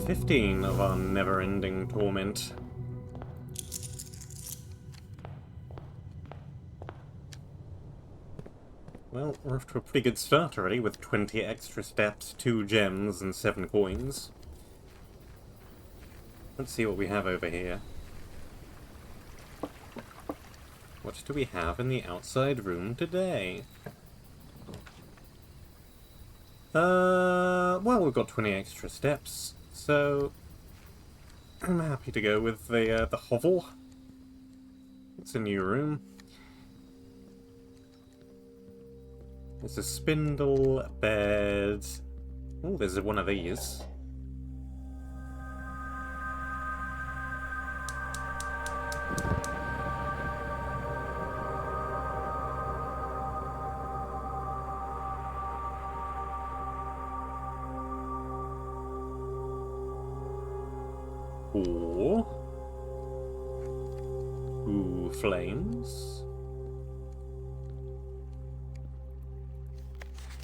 15 of our never-ending torment. Well, we're off to a pretty good start already, with 20 extra steps, 2 gems, and 7 coins. Let's see what we have over here. What do we have in the outside room today? Well, we've got 20 extra steps, so I'm happy to go with the hovel. It's a new room. There's a spindle, a bed. Oh, there's one of these. Or... ooh, flames.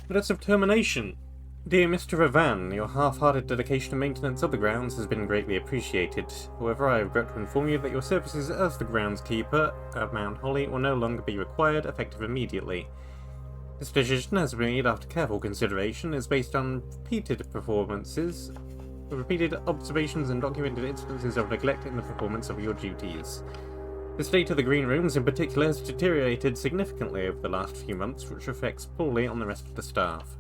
Letters of termination. Dear Mr. Ravan, your half-hearted dedication to maintenance of the grounds has been greatly appreciated. However, I regret to inform you that your services as the groundskeeper at Mount Holly will no longer be required, effective immediately. This decision has been made after careful consideration, is based on repeated observations and documented instances of neglect in the performance of your duties. The state of the green rooms in particular has deteriorated significantly over the last few months, which affects poorly on the rest of the staff.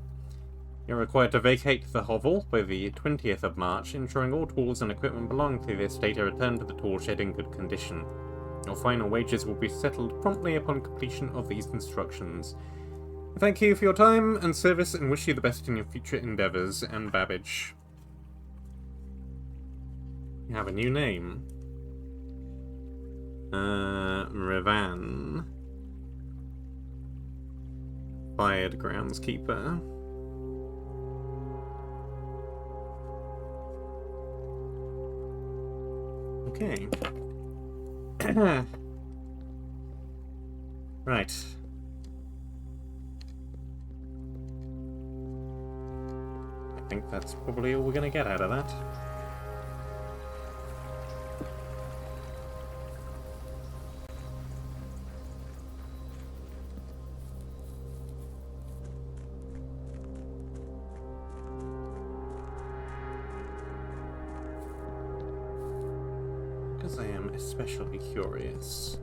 You're required to vacate the hovel by the 20th of March, ensuring all tools and equipment belonging to the estate are returned to the tool shed in good condition. Your final wages will be settled promptly upon completion of these instructions. Thank you for your time and service and wish you the best in your future endeavours, and Babbage. You have a new name. Ravan. Fired groundskeeper. Okay. Right. I think that's probably all we're gonna get out of that. Because I am especially curious.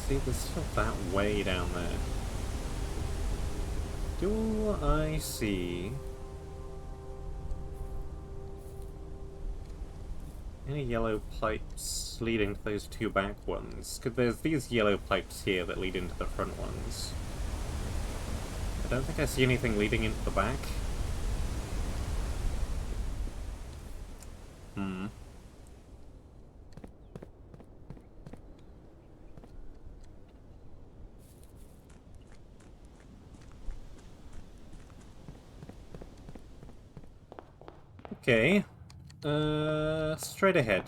See, there's stuff that way down there. Do I see any yellow pipes leading to those two back ones? Because there's these yellow pipes here that lead into the front ones. I don't think I see anything leading into the back. Okay. Straight ahead.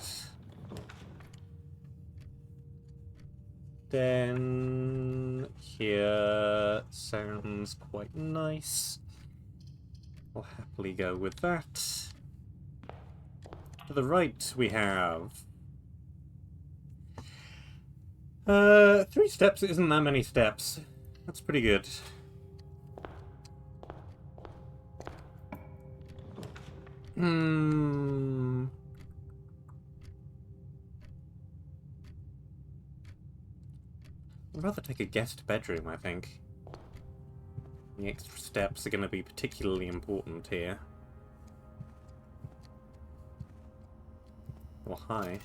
Then here sounds quite nice. I'll happily go with that. To the right we have 3 steps isn't that many steps. That's pretty good. I'd rather take a guest bedroom, I think. The extra steps are going to be particularly important here. Oh, hi.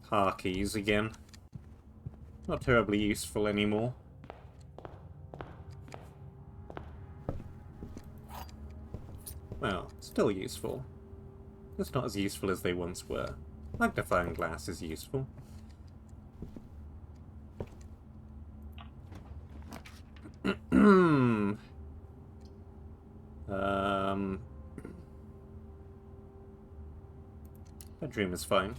Car keys again. Not terribly useful anymore. Well, still useful. Just not as useful as they once were. Magnifying glass is useful. Bedroom is fine.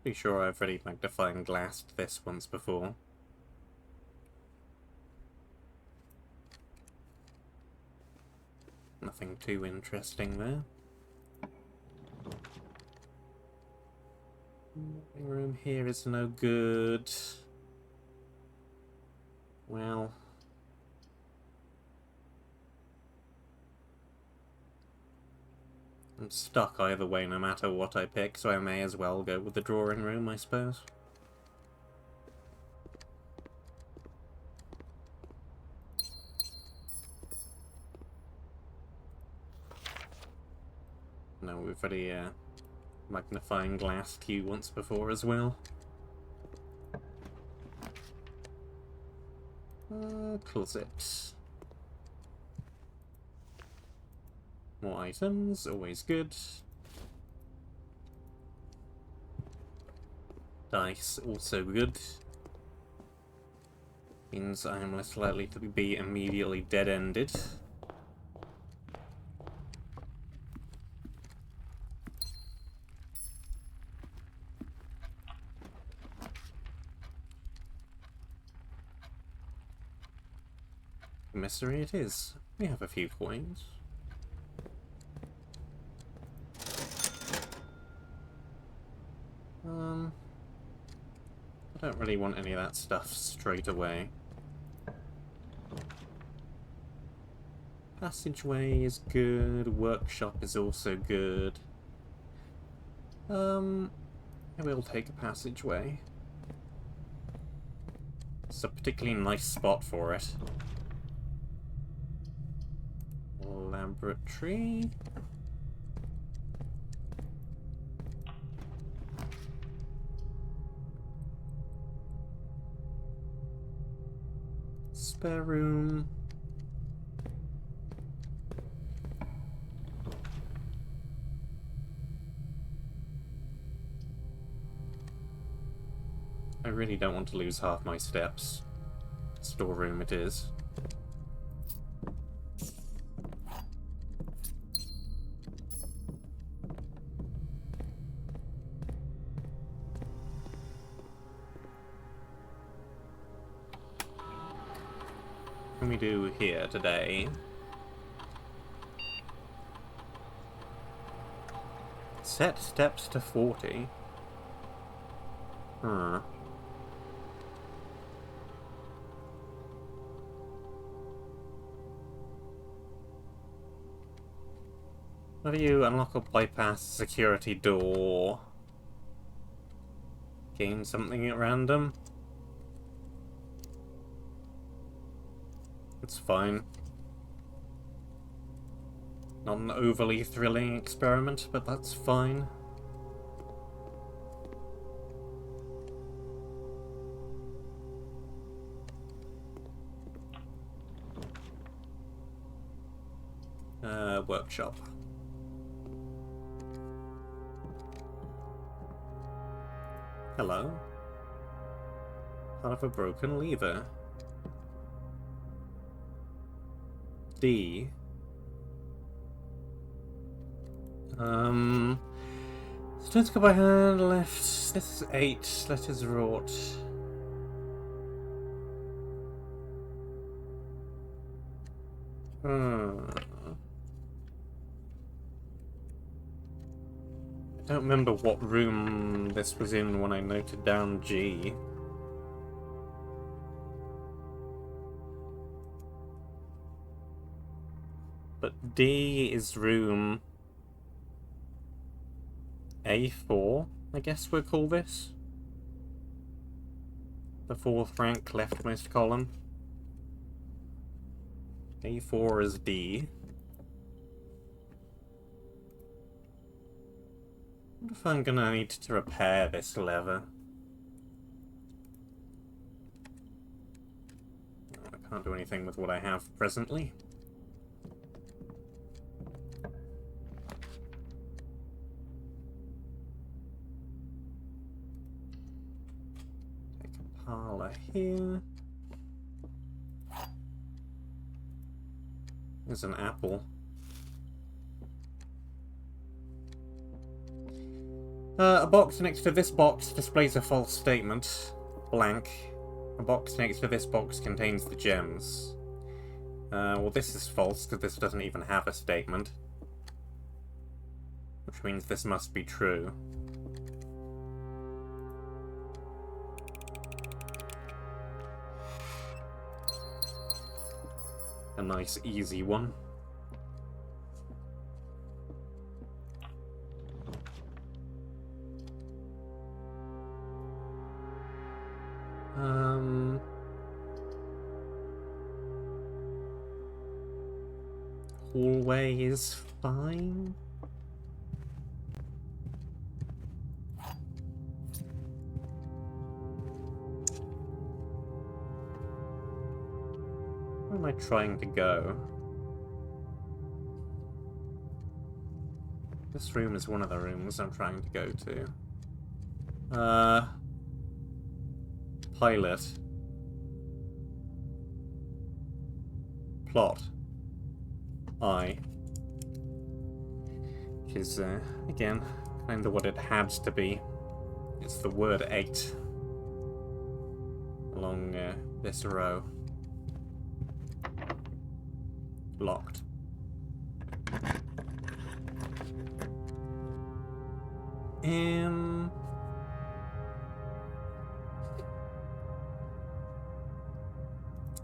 Pretty sure I've already magnifying glassed this once before. Nothing too interesting there. The room here is no good. Well... I'm stuck either way no matter what I pick, so I may as well go with the drawing room, I suppose. No, we've already magnifying glassed you once before as well. Closet. More items, always good. Dice, also good. Means I am less likely to be immediately dead-ended. Mystery it is. We have a few coins. I don't really want any of that stuff straight away. Passageway is good, workshop is also good. I will take a passageway. It's a particularly nice spot for it. Laboratory. Spare room. I really don't want to lose half my steps. Storeroom it is. What can we do here today? Set steps to 40. Huh. How do you unlock or bypass security door? Gain something at random? It's fine. Not an overly thrilling experiment, but that's fine. Workshop. Hello. Part of a broken lever. D. Stones go by hand, left. This is 8. Letters wrought. I don't remember what room this was in when I noted down G. But D is room A4, I guess we'll call this. The 4th rank leftmost column. A4 is D. I wonder if I'm gonna need to repair this lever. I can't do anything with what I have presently. Take a parlor here. There's an apple. A box next to this box displays a false statement. Blank. A box next to this box contains the gems. Well, this is false, because this doesn't even have a statement. Which means this must be true. A nice, easy one. Hallway is fine. Where am I trying to go? This room is one of the rooms I'm trying to go to. Pilot. Plot. Which is, again, kind of what it had to be. It's the word 8 along this row. Locked.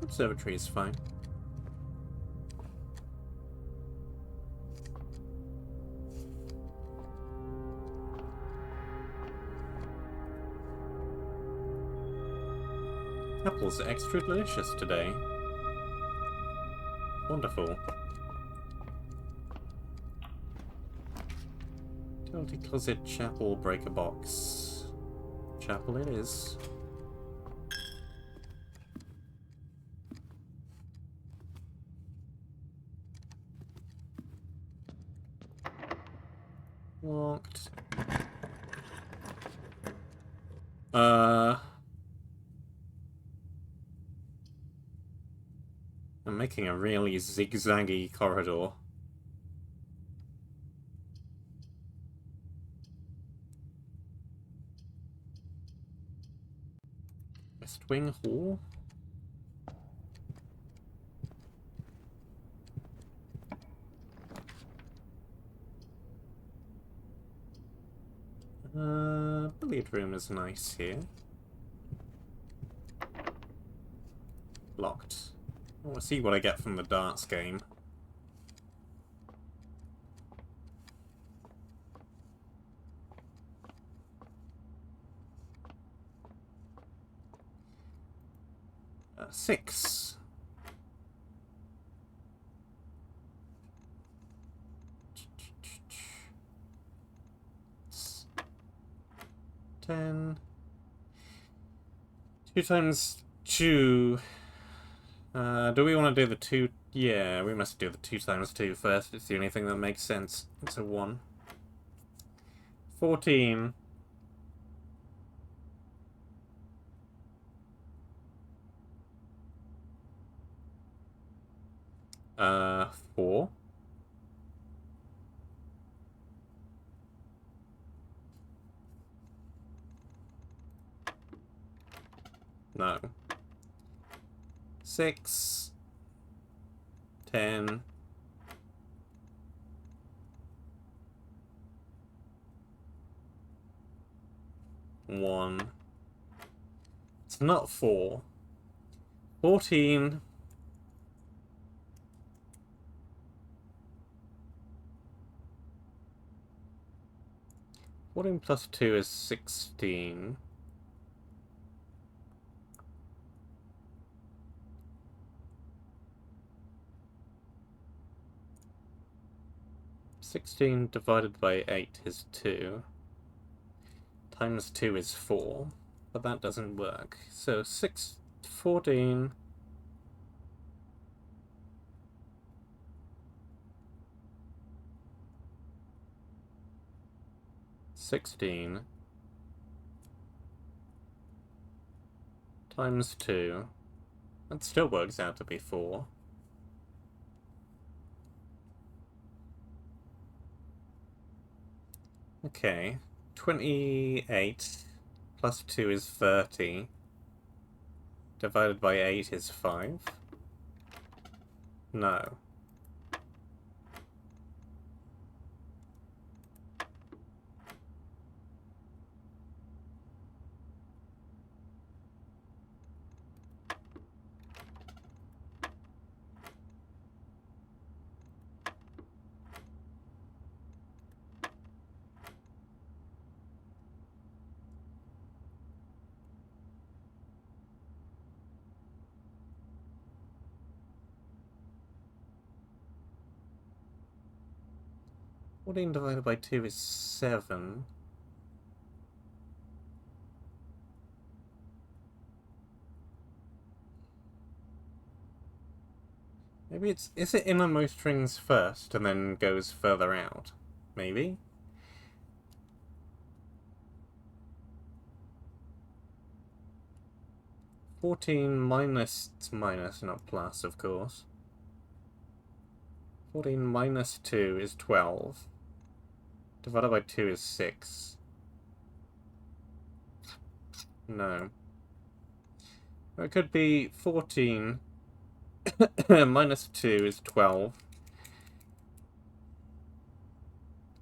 Observatory is fine. Apples are extra delicious today. Wonderful. Utility closet, chapel, breaker box. Chapel it is. Locked. I'm making a really zigzaggy corridor. West Wing Hall? Billiard room is nice here. Locked. I want to see what I get from the darts game. Six. Ten. 2 times 2. Do we want to do the 2? Yeah, we must do the 2 times 2 first. It's the only thing that makes sense. It's a 1. 14. Four. No. 6. 10. 1. It's not 4. 14. 14 plus 2 is 16. Sixteen divided by 8 is 2. Times 2 is 4. But that doesn't work. So 14. 16 times 2. That still works out to be 4. Okay. 28 plus 2 is 30. Divided by 8 is 5. No. Fourteen divided by 2 is 7. Maybe it's... Is it innermost rings first and then goes further out? Maybe? It's minus, not plus, of course. 14 minus 2 is 12. Divided by 2 is 6. No. It could be 14 minus 2 is 12.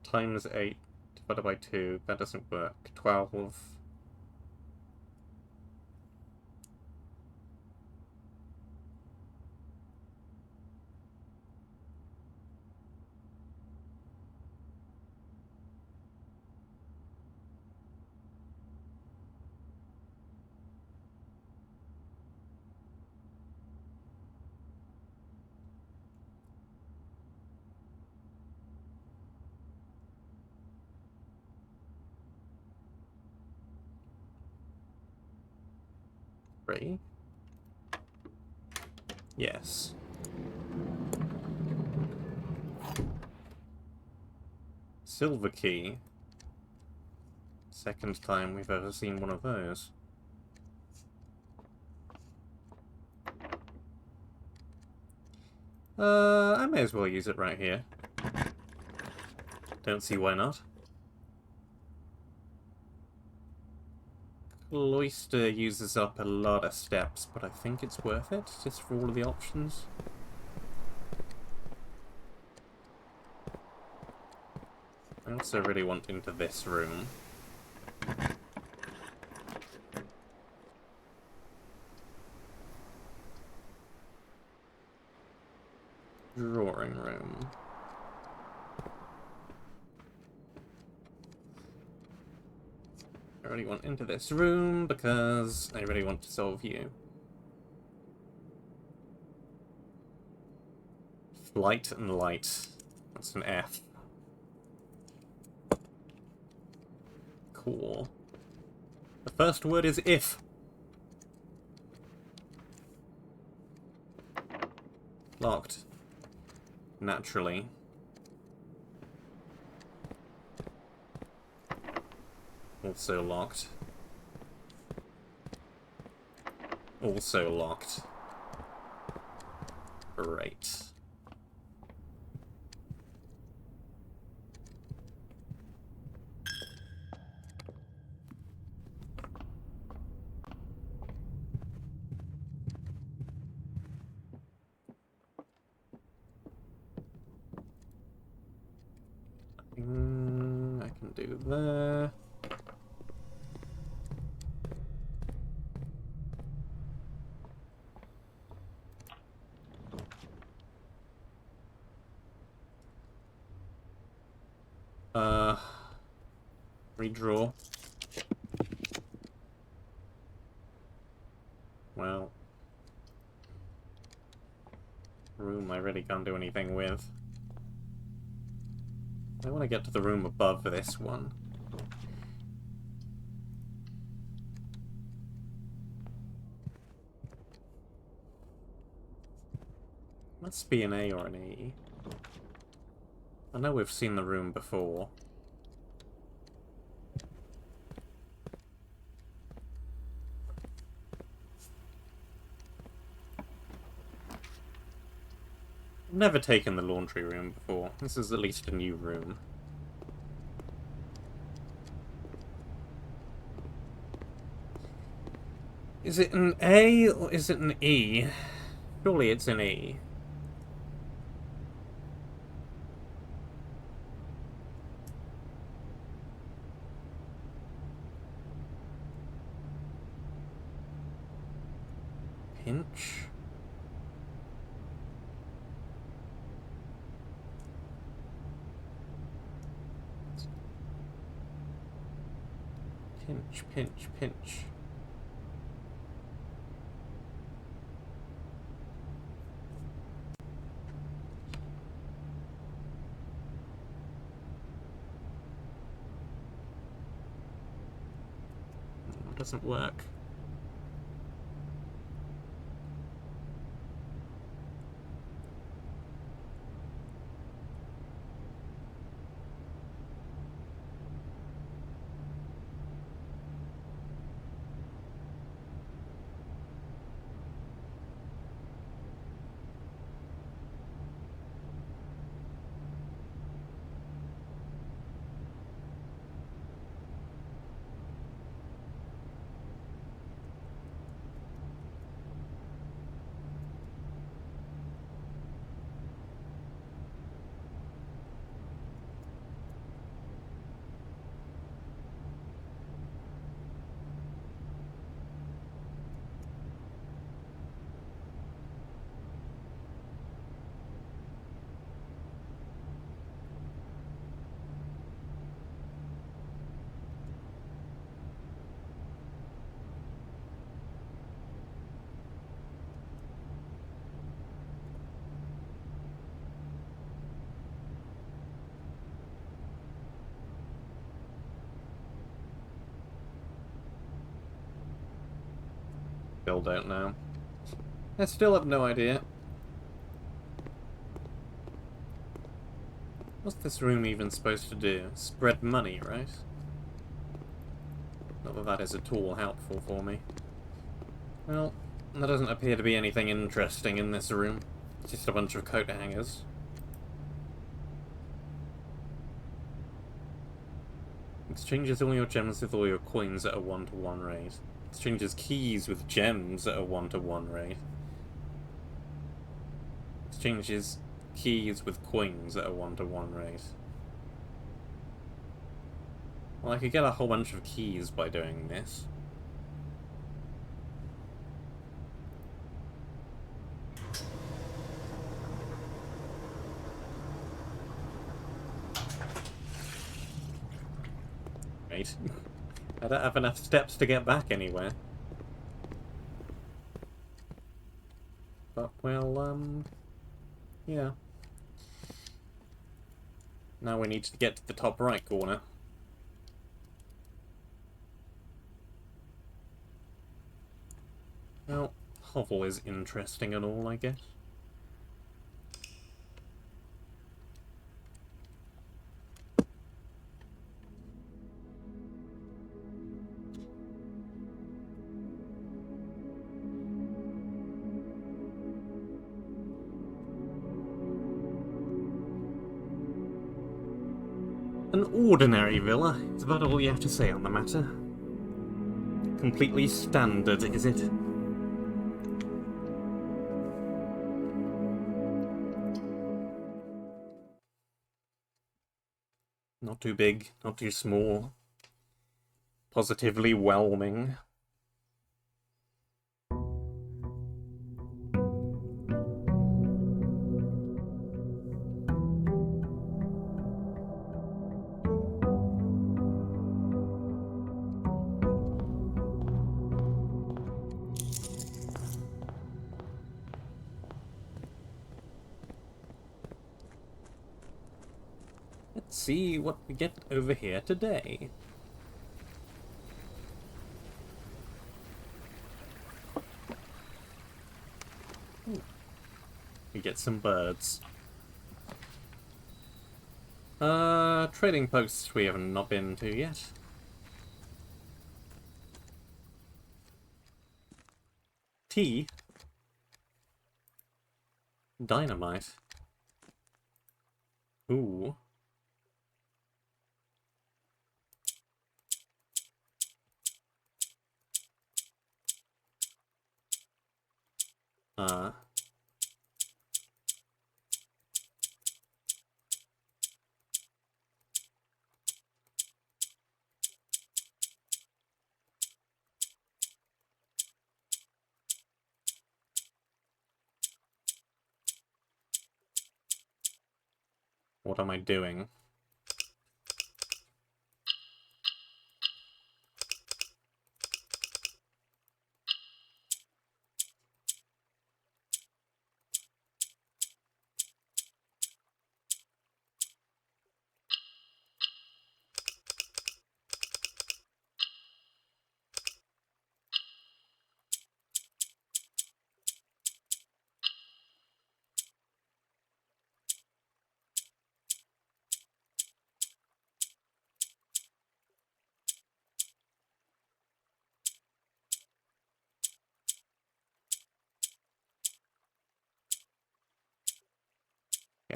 Times 8 divided by 2. That doesn't work. 12. Three. Yes. Silver key. Second time we've ever seen one of those. I may as well use it right here. Don't see why not. Cloister uses up a lot of steps, but I think it's worth it, just for all of the options. I also really want into this room. Drawing room. I really want into this room because I really want to solve you. Flight and light. That's an F. Cool. The first word is if. Locked. Naturally. Also locked. Also locked. Great. I can do there. Redraw. Well. Room I really can't do anything with. I want to get to the room above this one. Must be an A or an E. I know we've seen the room before. I've never taken the laundry room before. This is at least a new room. Is it an A or is it an E? Surely it's an E. Pinch? Pinch, pinch, pinch. It doesn't work. Still don't know. I still have no idea. What's this room even supposed to do? Spread money, right? Not that that is at all helpful for me. Well, there doesn't appear to be anything interesting in this room. It's just a bunch of coat hangers. Exchanges all your gems with all your coins at a 1-to-1 rate. Exchanges keys with gems at a 1-to-1 rate. Exchanges keys with coins at a 1-to-1 rate. Well, I could get a whole bunch of keys by doing this. Right. I don't have enough steps to get back anywhere. But, well, yeah. Now we need to get to the top right corner. Well, hovel is interesting and all, I guess. An ordinary villa is about all you have to say on the matter. Completely standard, is it? Not too big, not too small. Positively whelming. Let's see what we get over here today. Ooh. We get some birds. Trading posts we have not been to yet. Tea? Dynamite. Ooh. What am I doing?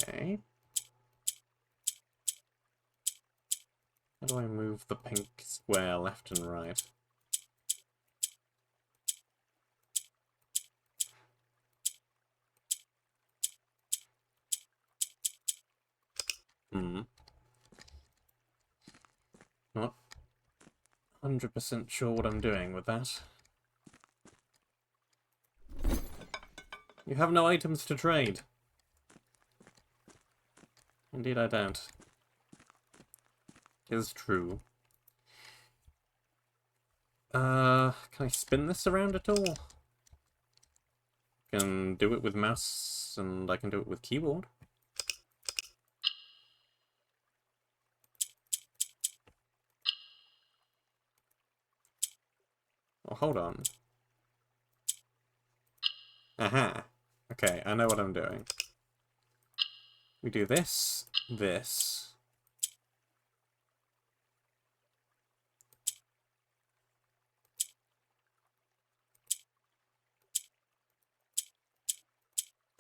Okay. How do I move the pink square left and right? Not 100% sure what I'm doing with that. You have no items to trade. Indeed I don't. Is true. Can I spin this around at all? I can do it with mouse, and I can do it with keyboard. Oh, hold on. Aha. Okay, I know what I'm doing. We do this, this.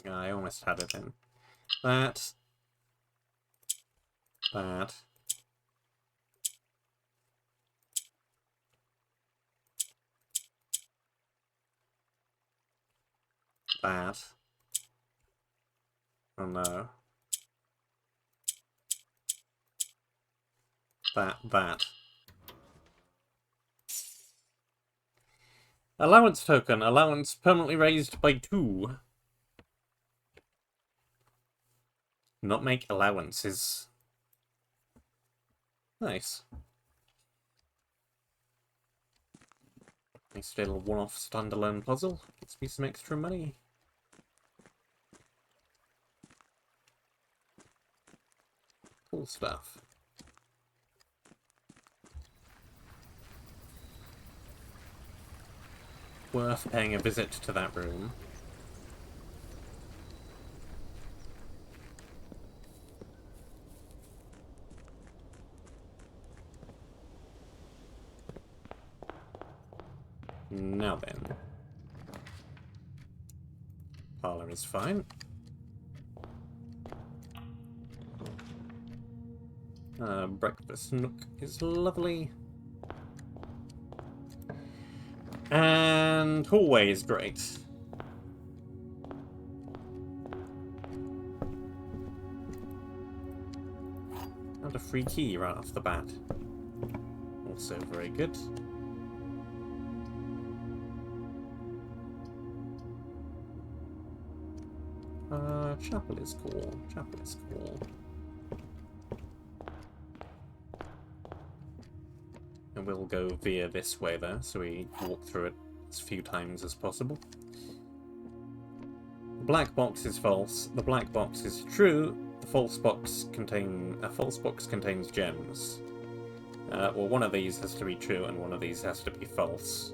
I almost had it in. That. That. That. Oh no. That. Allowance token. Allowance permanently raised by 2. Not make allowances. Nice. Nice little one-off standalone puzzle. Gets me some extra money. Cool stuff. Worth paying a visit to that room. Now then. Parlour is fine. Breakfast nook is lovely. And hallway is great. And a free key right off the bat. Also very good. Chapel is cool. Chapel is cool. And we'll go via this way there, so we walk through it as few times as possible. The black box is false. The black box is true. The false box contains gems. Well, one of these has to be true, and one of these has to be false.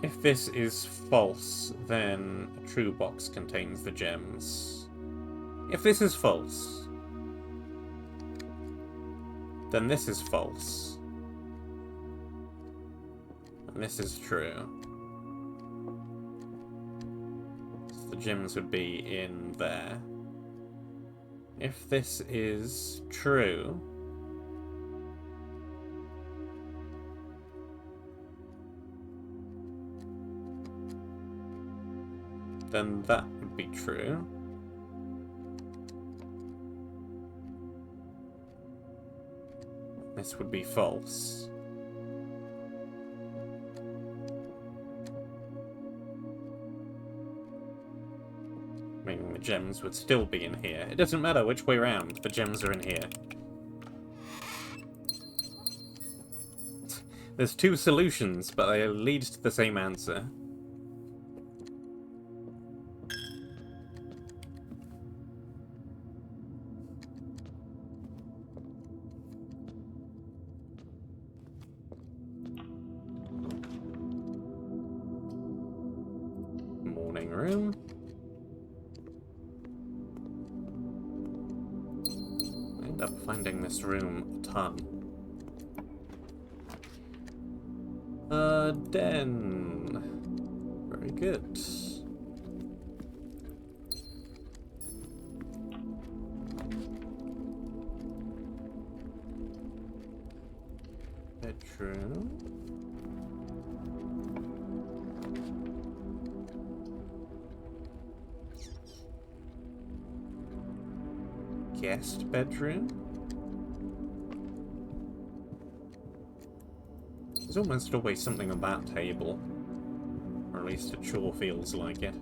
If this is false, then a true box contains the gems. If this is false, then this is false. And this is true. So the gems would be in there. If this is true, then that would be true. This would be false. Meaning the gems would still be in here. It doesn't matter which way round, the gems are in here. There's two solutions, but they lead to the same answer. Morning room. I end up finding this room a ton. Den. Very good. Bedroom. Guest bedroom. There's almost always something on that table. Or at least it sure feels like it.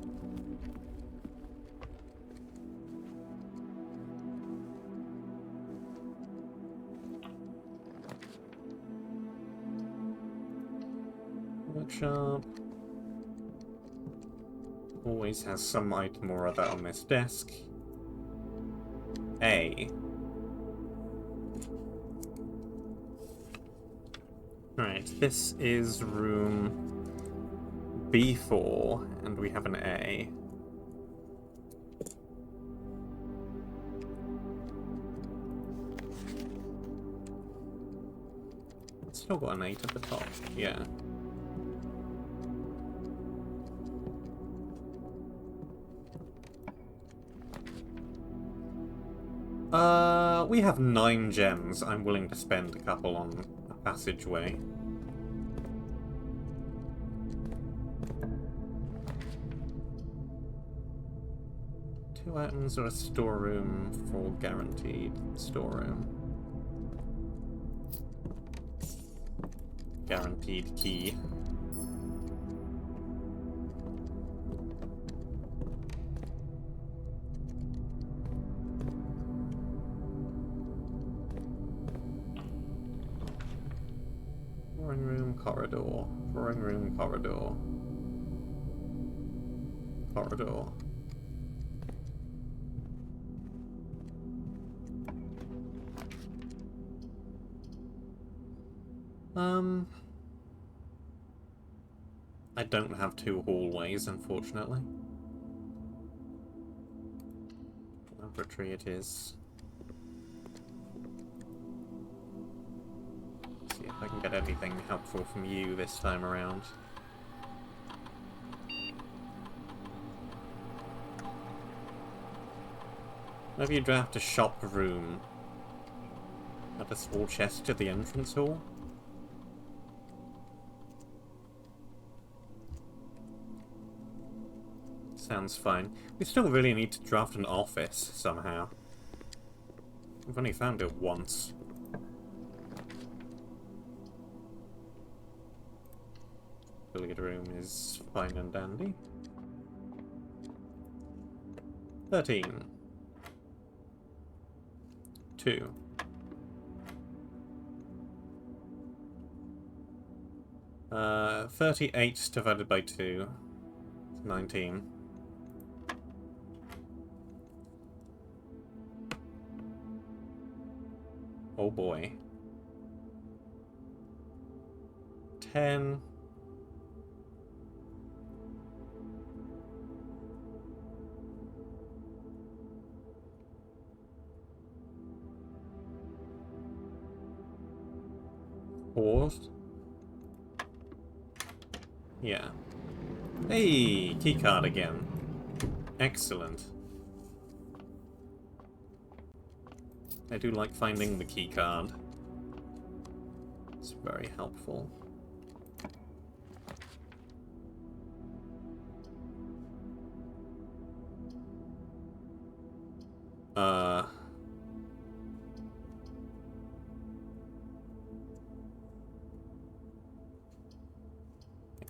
Workshop. Always has some item or other on this desk. A. Right, this is room B4, and we have an A. Still got an 8 at the top, yeah. We have 9 gems. I'm willing to spend a couple on a passageway. Two items or a storeroom for guaranteed storeroom. Guaranteed key. Drawing room, corridor. Drawing room, corridor. Corridor. I don't have 2 hallways, unfortunately. Laboratory it is. See if I can get anything helpful from you this time around. Maybe you draft a shop room. Add a small chest to the entrance hall. Sounds fine. We still really need to draft an office somehow. I've only found it once. Billiard room is fine and dandy. 13. 2. Uh, 38 divided by 2 is 19. Oh boy. 10. Paused. Yeah. Hey, keycard again. Excellent. I do like finding the keycard. It's very helpful.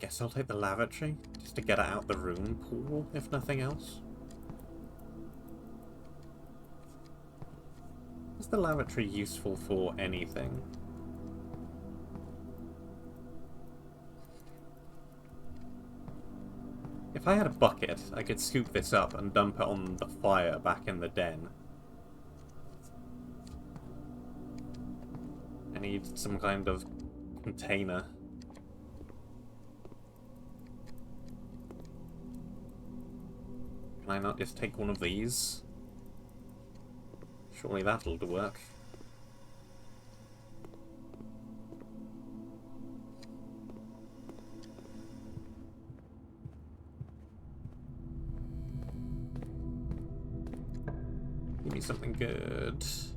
guess I'll take the lavatory, just to get it out the room pool, if nothing else. Is the lavatory useful for anything? If I had a bucket, I could scoop this up and dump it on the fire back in the den. I need some kind of container. Can I not just take one of these? Surely that'll work. Give me something good. This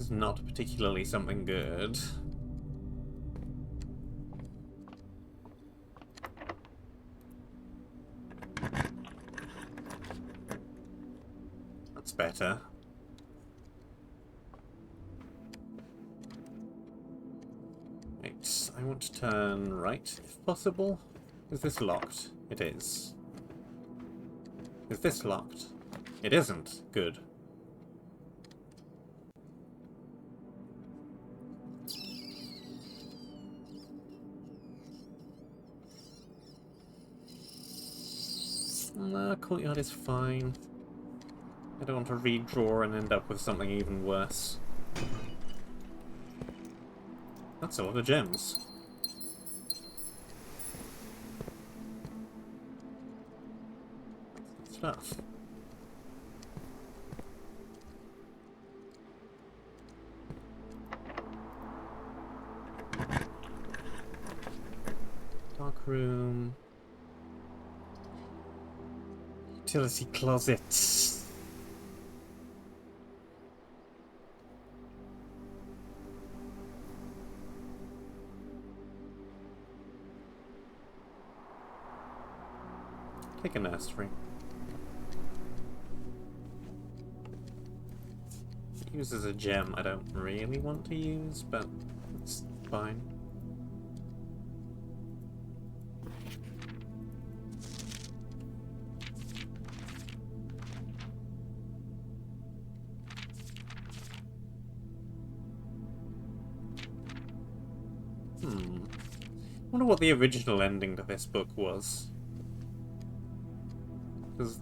is not particularly something good. That's better. Right, I want to turn right, if possible. Is this locked? It is. Is this locked? It isn't. Good. Nah, courtyard is fine. I don't want to redraw and end up with something even worse. That's a lot of gems. That's stuff. Dark room. Utility closet. Take a nursery. It uses a gem I don't really want to use, but it's fine. I wonder what the original ending to this book was. Because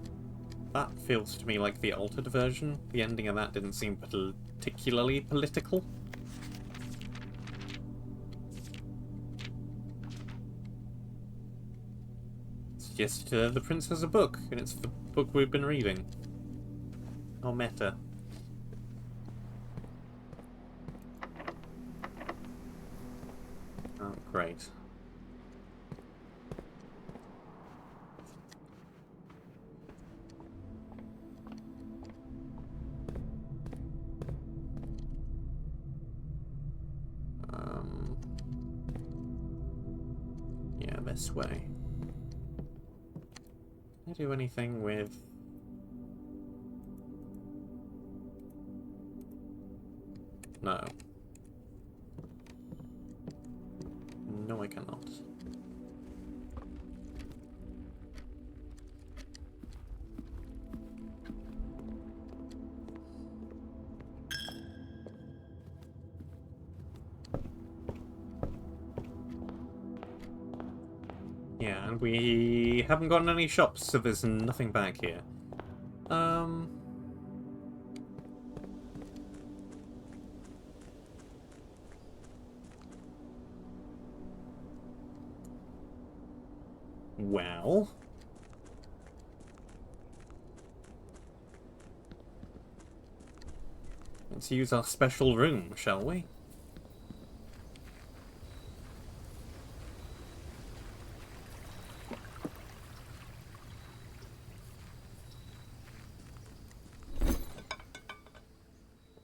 that feels to me like the altered version. The ending of that didn't seem particularly political. It's just The Prince has a book, and it's the book we've been reading. Oh, meta. Oh, great. Yeah, this way. Can I do anything with... No. No, I cannot. Yeah, and we haven't gotten any shops, so there's nothing back here. Well... let's use our special room, shall we?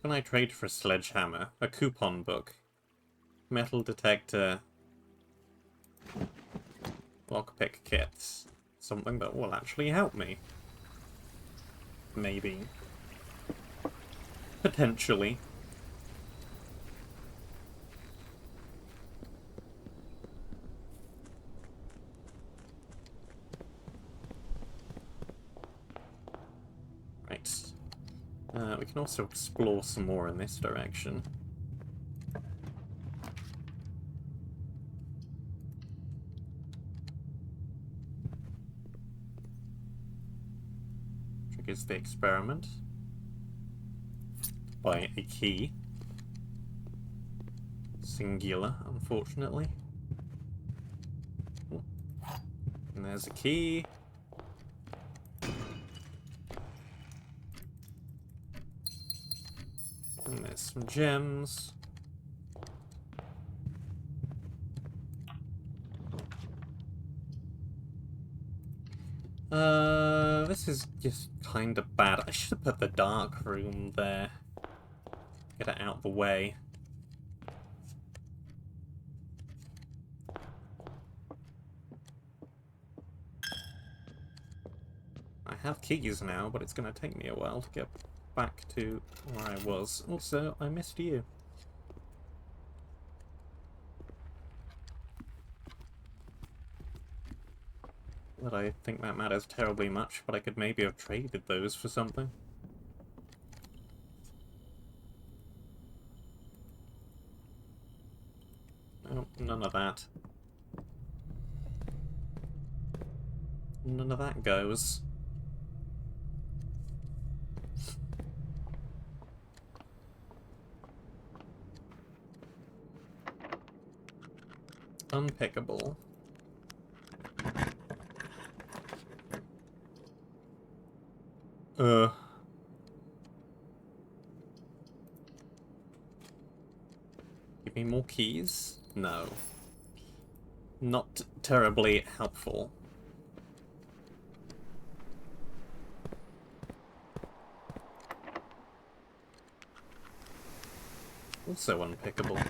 Can I trade for a sledgehammer, a coupon book, metal detector, lockpick kits? Something that will actually help me. Maybe. Potentially. can also explore some more in this direction. Triggers the experiment. By a key. Singular, unfortunately. And there's a key. And there's some gems. This is just kind of bad. I should have put the dark room there. Get it out of the way. I have keys now, but it's going to take me a while to get back to where I was. Also, I missed you. But I think that matters terribly much, but I could maybe have traded those for something. Oh, none of that. None of that goes. Unpickable. Give me more keys? No. Not terribly helpful. Also unpickable.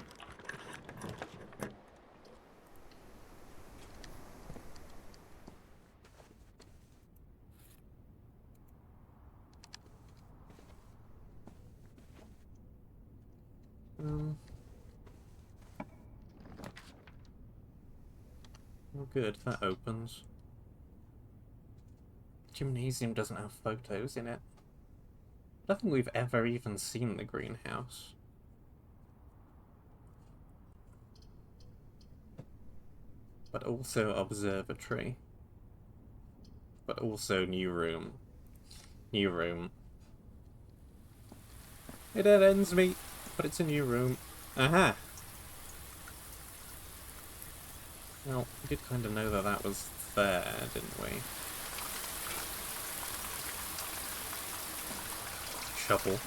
Oh good, that opens. Gymnasium doesn't have photos in it. I don't think we've ever even seen the greenhouse. But also observatory. But also new room. New room. It dead ends me, but it's a new room. Aha! Well, we did kind of know that that was there, didn't we? Shovel.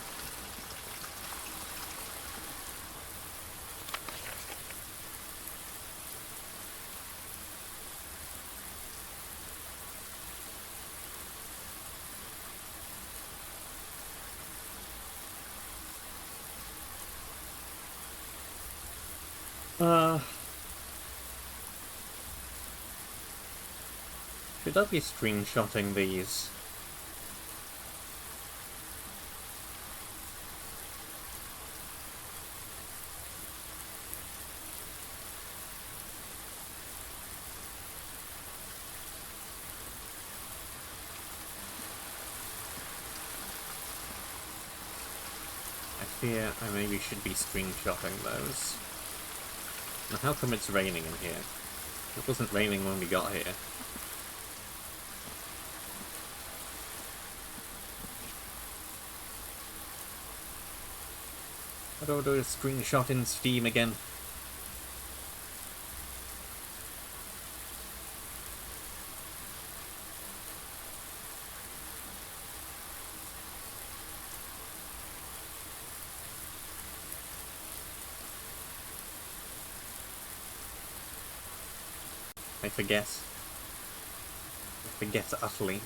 Should I be screenshotting these? I fear I maybe should be screenshotting those. Now how come it's raining in here? It wasn't raining when we got here. I don't do a screenshot in Steam again. I forget. I forget utterly.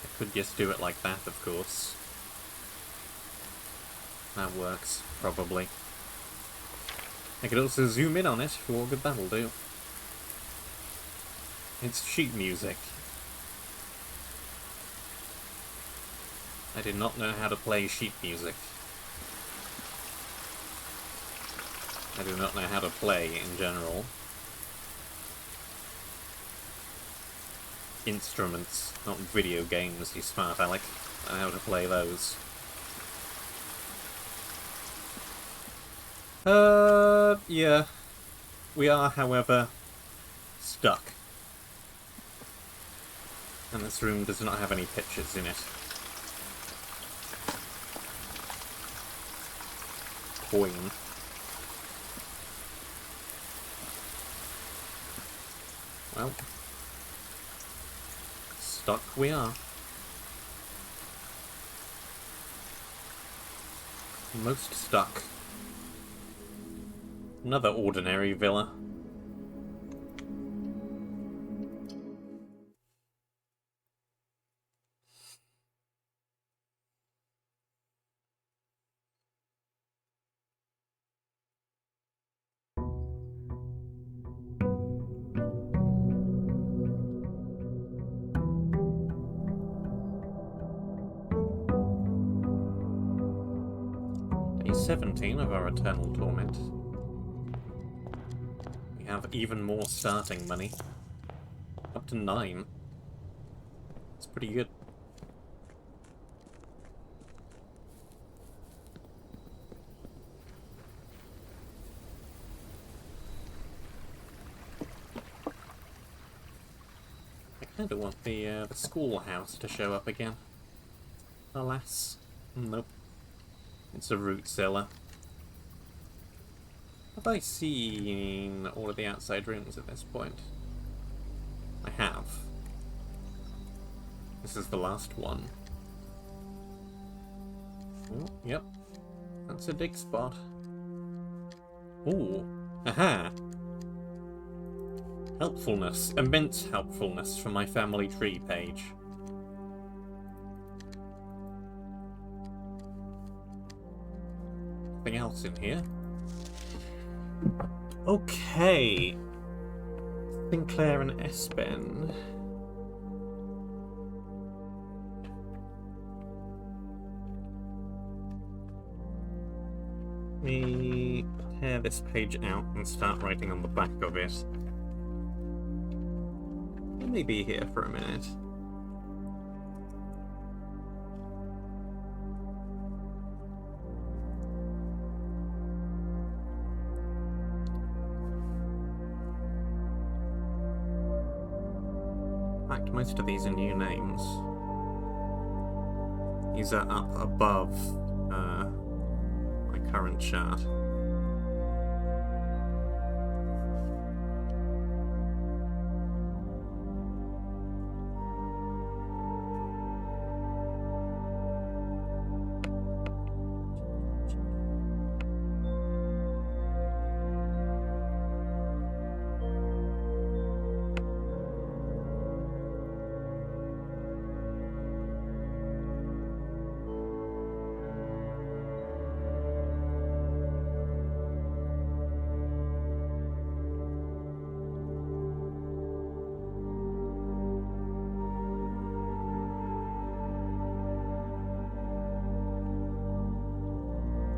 I could just do it like that, of course. That works, probably. I could also zoom in on it for what good that'll do. It's sheet music. I did not know how to play sheet music. I do not know how to play in general. instruments, not video games, you smart Alec. I know how to play those. Yeah. We are, however, stuck. And this room does not have any pictures in it. Coin. Well. Stuck we are. Most stuck. Another ordinary villa. Day 17 of our eternal torment. We have even more starting money. Up to 9. It's pretty good. I kind of want the schoolhouse to show up again. Alas. Nope. It's a root cellar. Have I seen all of the outside rooms at this point? I have. This is the last one. Oh, yep. That's a dig spot. Ooh. Aha! Helpfulness. Immense helpfulness from my family tree page. Anything else in here? Okay. Sinclair and Espen. Let me tear this page out and start writing on the back of it. Let me be here for a minute. In fact, most of these are new names. These are up above my current chart.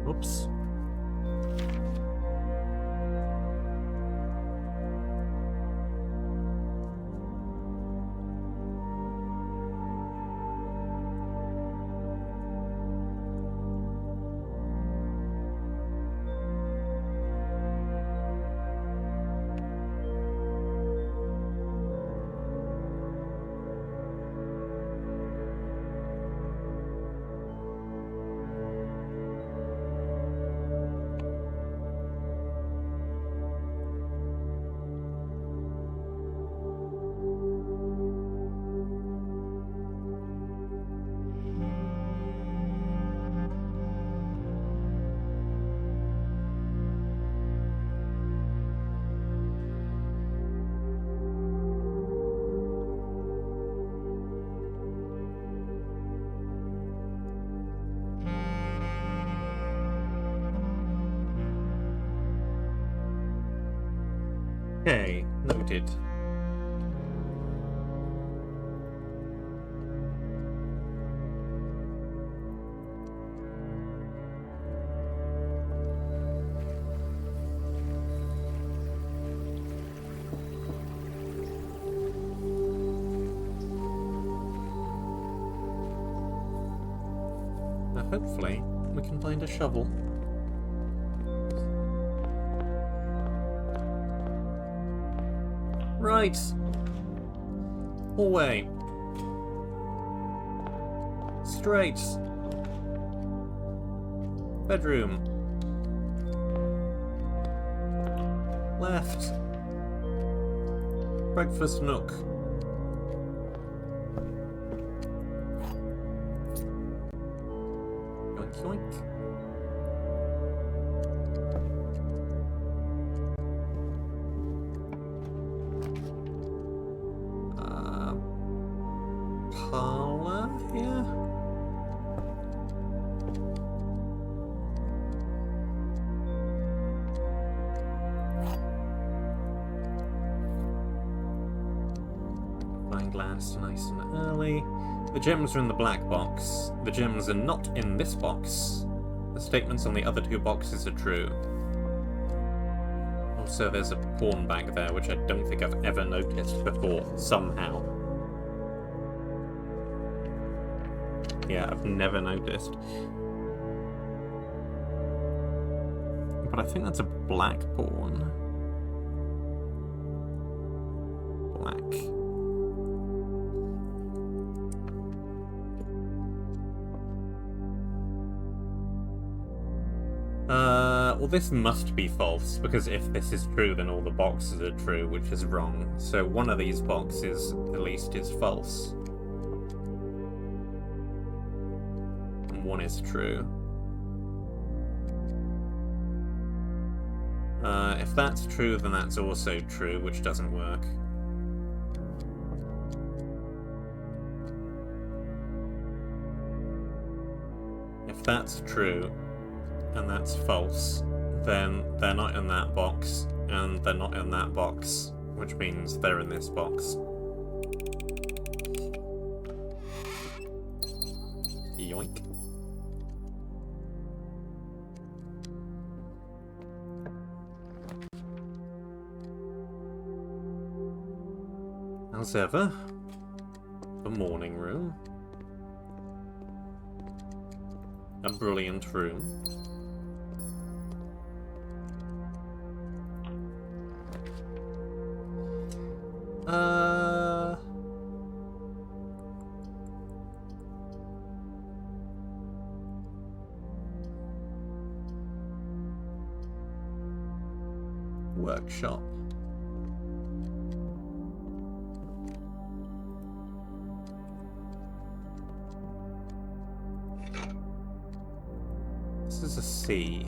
Oops. Okay, noted. hopefully we can find a shovel. Right. Hallway. Straight. Bedroom. Left. Breakfast nook. Yoink yoink. Parlor here? Find glass nice and early. The gems are in the black box. The gems are not in this box. The statements on the other two boxes are true. Also, there's a pawn bag there, which I don't think I've ever noticed before, somehow. Yeah, I've never noticed. But I think that's a black pawn. Black. Well, this must be false, because if this is true, then all the boxes are true, which is wrong. So one of these boxes, at least, is false. And one is true. If that's true, then that's also true, which doesn't work. If that's true, and that's false, then they're not in that box, and they're not in that box, which means they're in this box. Yoink. As ever, the morning room. A brilliant room. Workshop. This is a C.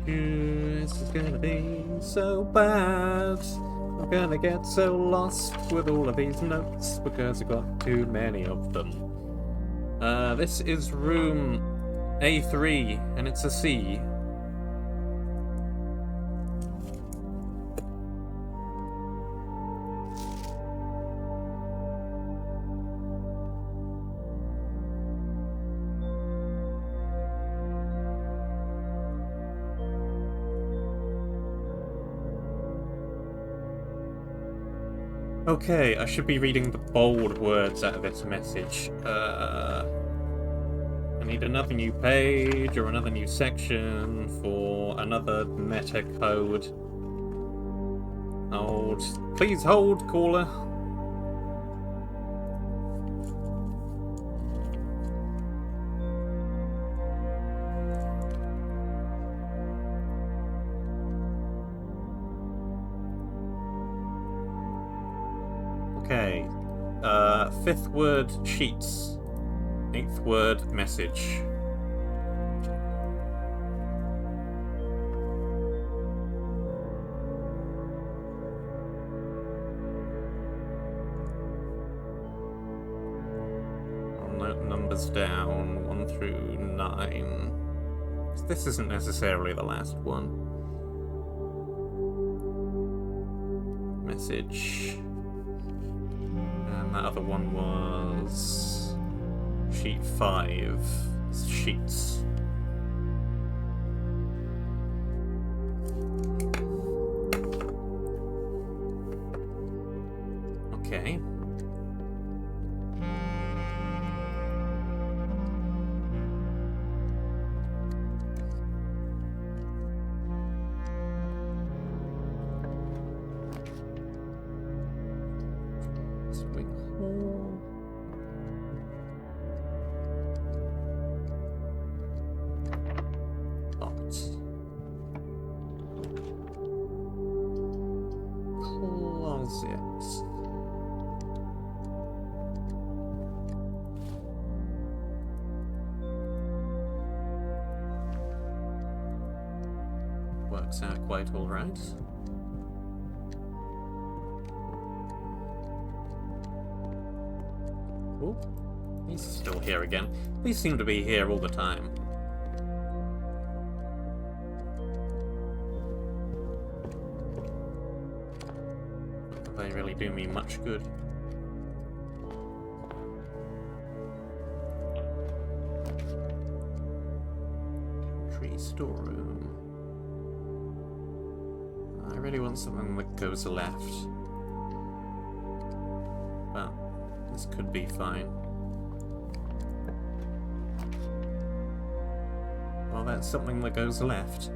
This is gonna be so bad. I'm gonna get so lost with all of these notes because I've got too many of them. This is room A3, and it's a C. Okay, I should be reading the bold words out of this message. I need another new page or another new section for another meta code. Hold. Please hold, caller. Okay. Fifth word, sheets. Eighth word, message. I'll note numbers down, 1 through 9. This isn't necessarily the last one. Message. And that other one was sheet 5. Sheets. Okay. West Wing Hall. Locked. Closet. Works out quite all right. Oh, he's still here again. These seem to be here all the time. Not that they really do me much good. Tree storeroom. I really want something that goes left. Well, this could be fine. Well, that's something that goes left.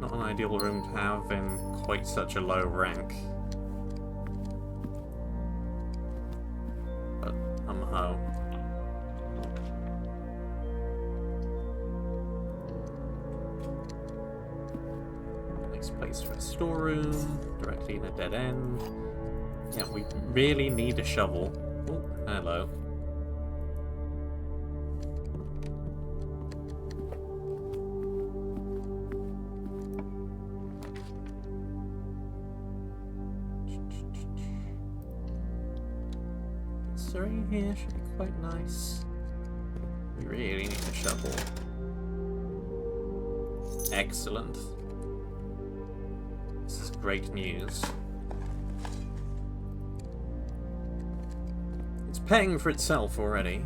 Not an ideal room to have in quite such a low rank. But, ho. Place for a storeroom, directly in a dead end. Yeah, we really need a shovel. Oh, hello. Surrey here should be quite nice. We really need a shovel. Excellent. This is great news. It's paying for itself already.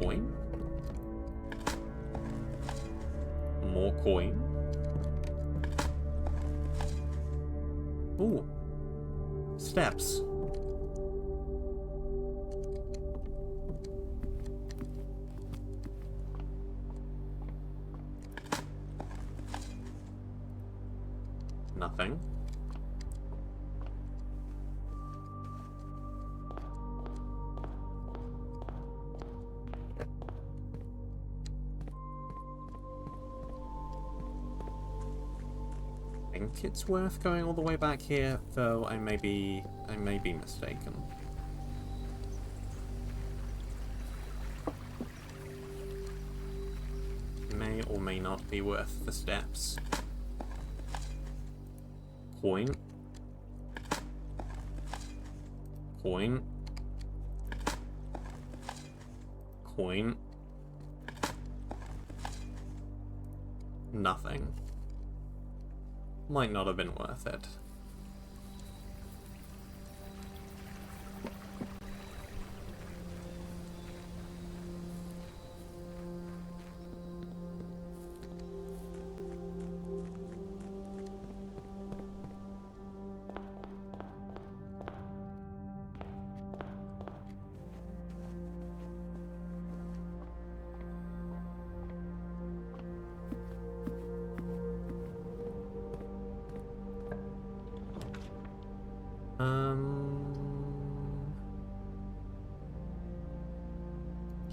Coin? More coin? Ooh. Steps. Nothing. I think it's worth going all the way back here, though I may be mistaken. May or may not be worth the steps. Coin. Coin. Coin. Nothing. Might not have been worth it.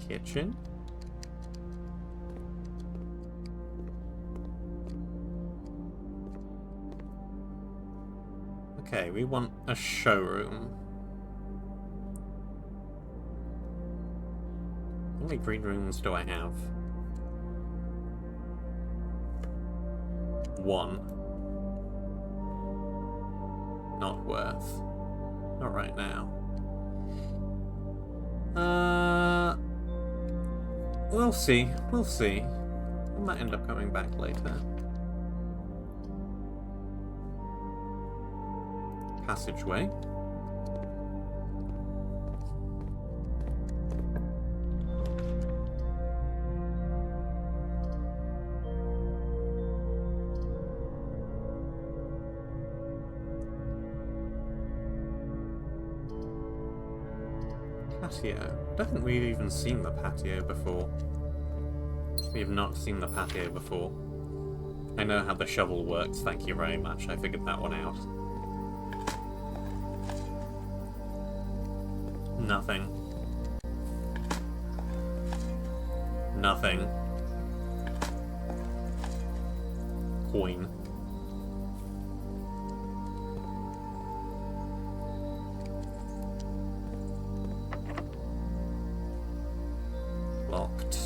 Kitchen. Okay, we want a showroom. How many green rooms do I have? One. Not worth. Not right now. We'll see. We'll see. We might end up coming back later. Passageway. Patio. Don't think we've even seen the patio before. We have not seen the patio before. I know how the shovel works, thank you very much. I figured that one out. Nothing. Nothing. Coin. Locked.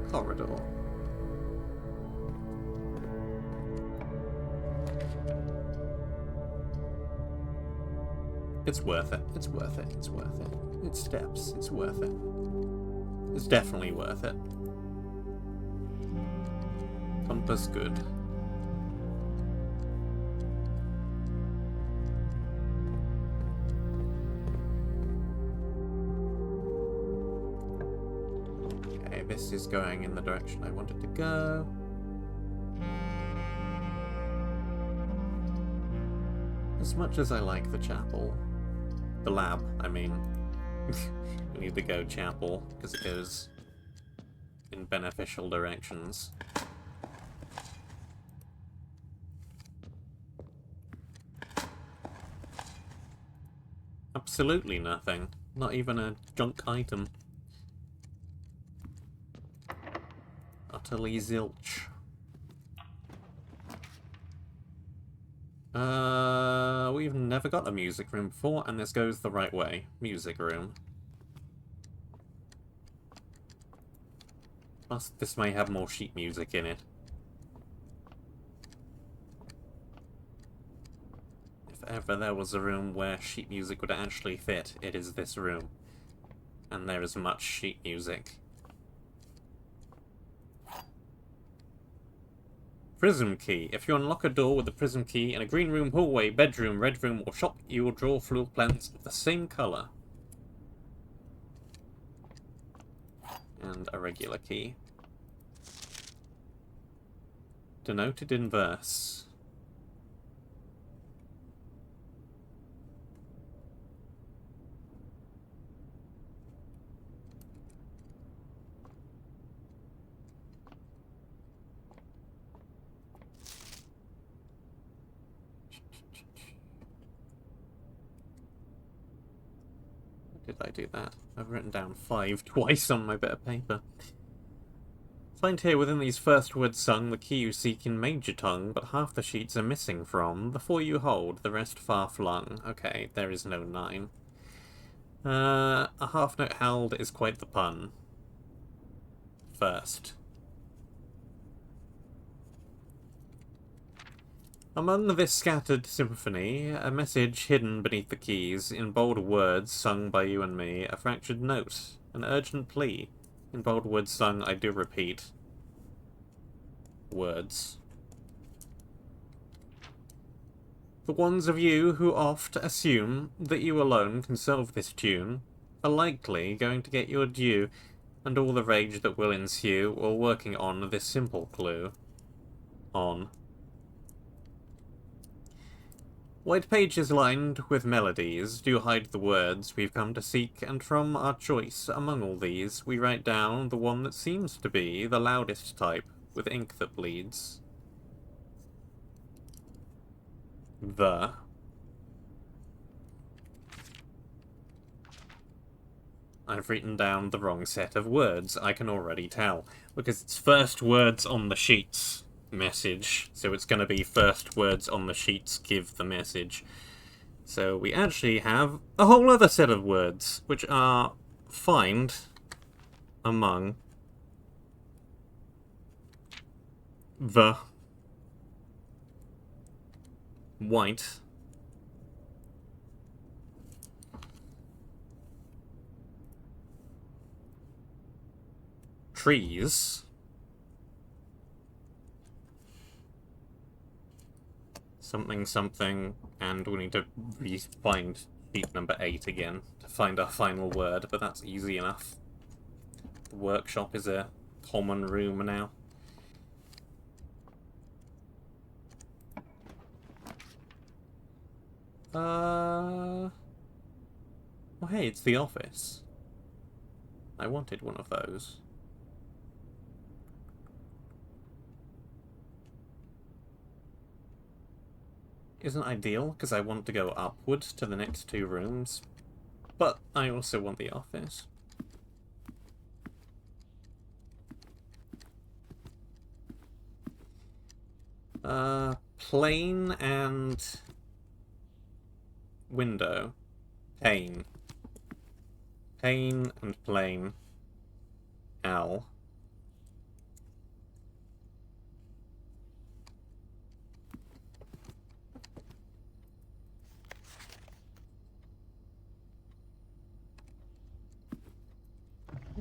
Corridor. It's worth it. It's worth it. It's worth it. It's steps. It's worth it. It's definitely worth it. Compass good. Okay, this is going in the direction I wanted to go. As much as I like the chapel, the lab, I mean, we need to go chapel because it goes in beneficial directions. Absolutely nothing. Not even a junk item. Utterly zilch. We've never got a music room before, and this goes the right way. Music room. Plus, this may have more sheet music in it. If ever there was a room where sheet music would actually fit, it is this room. And there is much sheet music. Prism key. If you unlock a door with the prism key in a green room, hallway, bedroom, red room, or shop, you will draw floor plans of the same colour. And a regular key. Denoted in verse. Did I do that? I've written down 5 twice on my bit of paper. Find here within these first words sung the key you seek in major tongue, but half the sheets are missing from. The 4 you hold, the rest far flung. Okay, there is no 9. A half note held is quite the pun. First. Among this scattered symphony, a message hidden beneath the keys, in bold words sung by you and me, a fractured note, an urgent plea. In bold words sung, I do repeat. Words. The ones of you who oft assume that you alone can solve this tune are likely going to get your due, and all the rage that will ensue while working on this simple clue. On. White pages lined with melodies do hide the words we've come to seek, and from our choice among all these, we write down the one that seems to be the loudest type, with ink that bleeds. The. I've written down the wrong set of words, I can already tell, because it's first words on the sheets. Message, so it's going to be first words on the sheets give the message. So we actually have a whole other set of words, which are find among the white trees something something, and we need to find sheet number 8 again to find our final word, but that's easy enough. The workshop is a common room now. Well, hey, it's the office. I wanted one of those. Isn't ideal, because I want to go upwards to the next two rooms. But I also want the office. Plane and window. Pane. Pane and plane. L.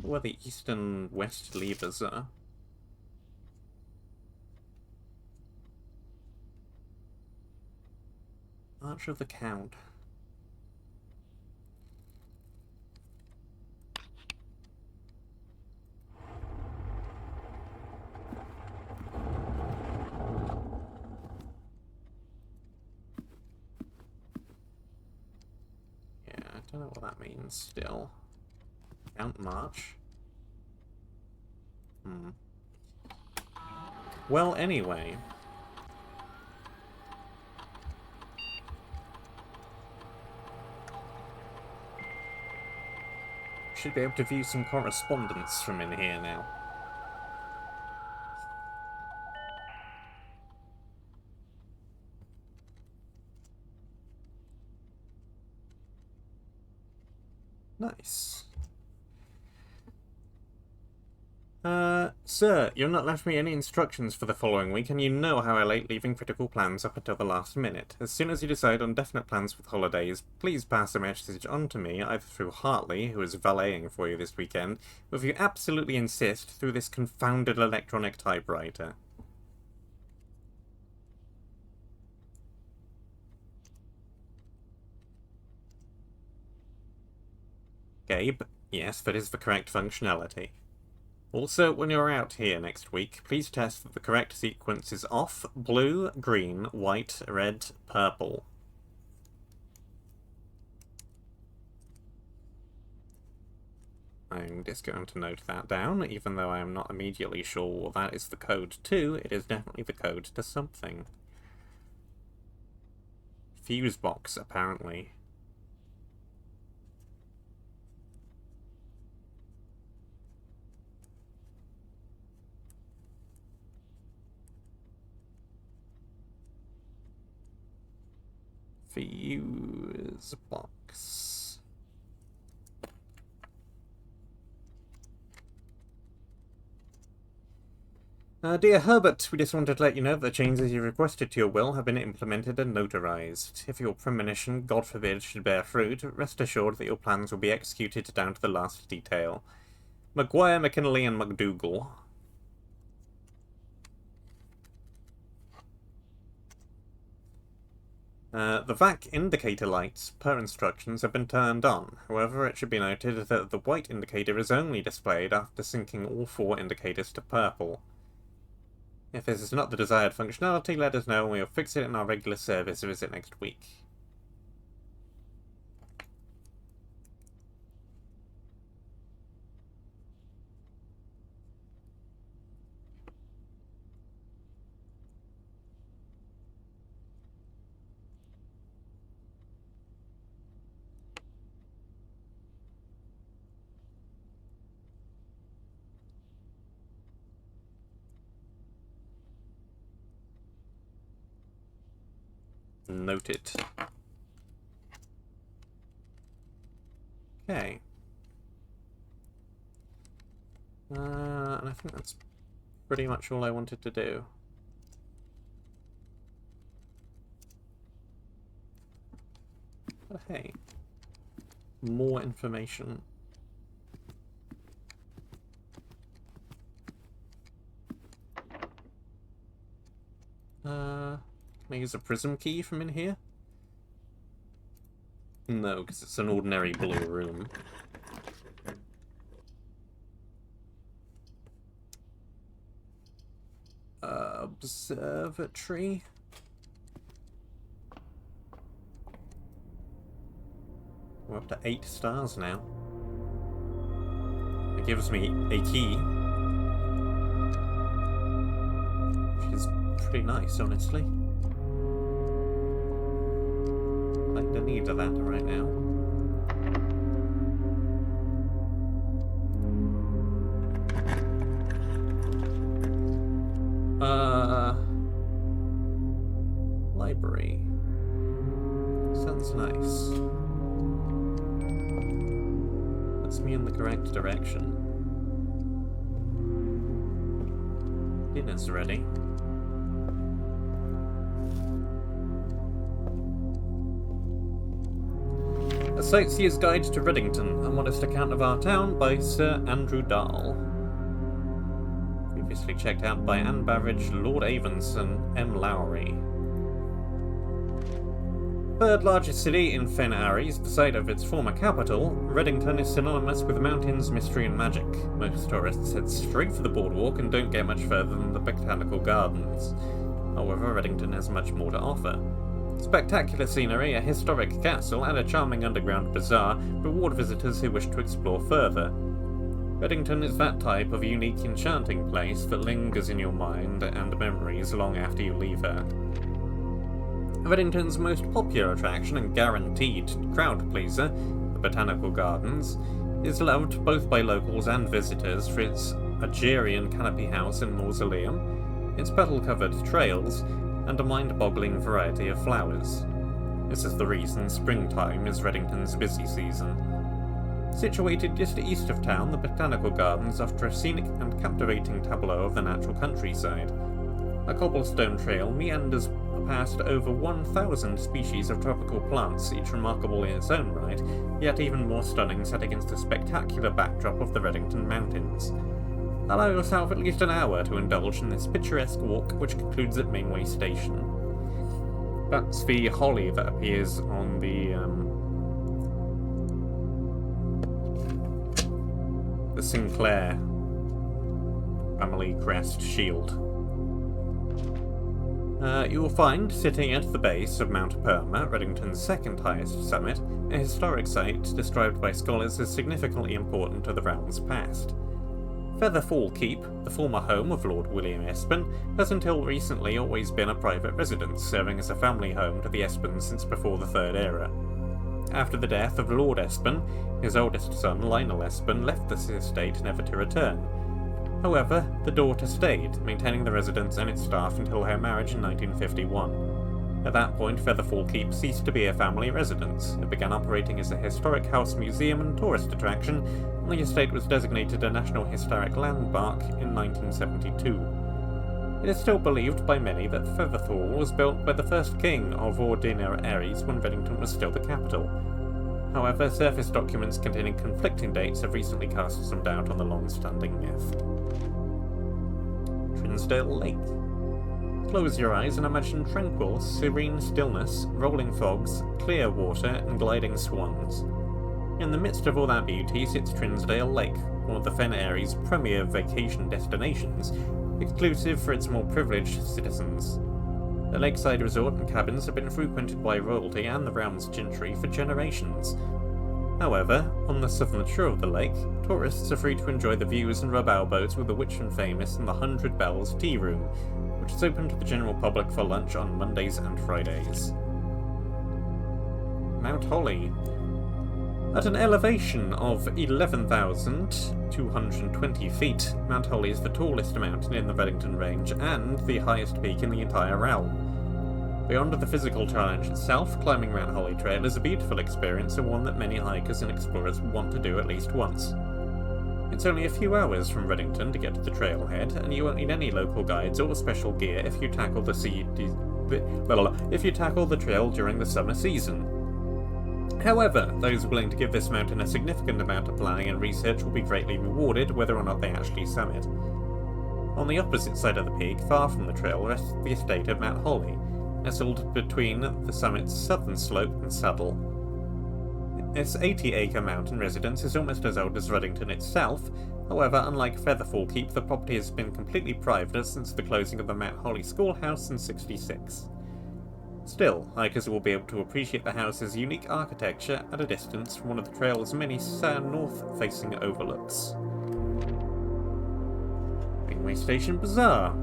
Where the east and west levers are. Arch of the Count. Yeah, I don't know what that means still. Count March. Well, anyway. Should be able to view some correspondence from in here now. Nice. Sir, you've not left me any instructions for the following week, and you know how I like leaving critical plans up until the last minute. As soon as you decide on definite plans for the holidays, please pass a message on to me, either through Hartley, who is valeting for you this weekend, or if you absolutely insist, through this confounded electronic typewriter. Gabe, yes, that is the correct functionality. Also, when you're out here next week, please test that the correct sequence is off, blue, green, white, red, purple. I'm just going to note that down, even though I am not immediately sure what that is the code to. It is definitely the code to something. Fuse box, apparently. Fuse box. Dear Herbert, we just wanted to let you know that the changes you requested to your will have been implemented and notarized. If your premonition, God forbid, should bear fruit, rest assured that your plans will be executed down to the last detail. Maguire, McKinley, and McDougal. The VAC indicator lights, per instructions, have been turned on. However, it should be noted that the white indicator is only displayed after syncing all four indicators to purple. If this is not the desired functionality, let us know and we will fix it in our regular service visit next week. Noted. Okay. And I think that's pretty much all I wanted to do. But hey, more information. Can I use a prism key from in here? No, because it's an ordinary blue room. Observatory? We're up to 8 stars now. It gives me a key, which is pretty nice, honestly. Kinda need that right now. Library. Sounds nice. Puts me in the correct direction. Dinner's ready. A Sightseer's Guide to Reddington, a modest account of our town by Sir Andrew Dahl. Previously checked out by Anne Barridge, Lord Avens, and M. Lowry. Third largest city in Fen Aries, the site of its former capital, Reddington is synonymous with mountains, mystery, and magic. Most tourists head straight for the boardwalk and don't get much further than the botanical gardens. However, Reddington has much more to offer. Spectacular scenery, a historic castle, and a charming underground bazaar reward visitors who wish to explore further. Reddington is that type of unique, enchanting place that lingers in your mind and memories long after you leave her. Reddington's most popular attraction and guaranteed crowd pleaser, the Botanical Gardens, is loved both by locals and visitors for its Algerian canopy house and mausoleum, its petal-covered trails, and a mind-boggling variety of flowers. This is the reason springtime is Reddington's busy season. Situated just east of town, the Botanical Gardens offer a scenic and captivating tableau of the natural countryside. A cobblestone trail meanders past over 1,000 species of tropical plants, each remarkable in its own right, yet even more stunning set against the spectacular backdrop of the Reddington Mountains. Allow yourself at least an hour to indulge in this picturesque walk, which concludes at Mainway Station. That's the holly that appears on the Sinclair family crest shield. You will find, sitting at the base of Mount Perma, Reddington's second highest summit, a historic site described by scholars as significantly important to the realm's past. Featherfall Keep, the former home of Lord William Espen, has until recently always been a private residence, serving as a family home to the Espens since before the Third Era. After the death of Lord Espen, his oldest son, Lionel Espen, left this estate never to return. However, the daughter stayed, maintaining the residence and its staff until her marriage in 1951. At that point, Featherfall Keep ceased to be a family residence. It began operating as a historic house museum and tourist attraction, and the estate was designated a National Historic Landmark in 1972. It is still believed by many that Featherfall was built by the first king of Ordinary Aries when Reddington was still the capital. However, surface documents containing conflicting dates have recently cast some doubt on the long-standing myth. Trinsdale Lake. Close your eyes and imagine tranquil, serene stillness, rolling fogs, clear water, and gliding swans. In the midst of all that beauty sits Trinsdale Lake, one of the Fen Aries' premier vacation destinations, exclusive for its more privileged citizens. The lakeside resort and cabins have been frequented by royalty and the realm's gentry for generations. However, on the southern shore of the lake, tourists are free to enjoy the views and rub elbows with the rich and famous in the 100 Bells Tea Room, which is open to the general public for lunch on Mondays and Fridays. Mount Holly. At an elevation of 11,220 feet, Mount Holly is the tallest mountain in the Reddington Range and the highest peak in the entire realm. Beyond the physical challenge itself, climbing Mount Holly Trail is a beautiful experience and one that many hikers and explorers want to do at least once. It's only a few hours from Reddington to get to the trailhead, and you won't need any local guides or special gear if you tackle the trail during the summer season. However, those willing to give this mountain a significant amount of planning and research will be greatly rewarded whether or not they actually summit. On the opposite side of the peak, far from the trail, rests the estate of Mount Holly, nestled between the summit's southern slope and saddle. This 80-acre mountain residence is almost as old as Reddington itself. However, unlike Featherfall Keep, the property has been completely private since the closing of the Mount Holly Schoolhouse in '66. Still, hikers will be able to appreciate the house's unique architecture at a distance from one of the trail's many north-facing overlooks. Greenway Station Bazaar.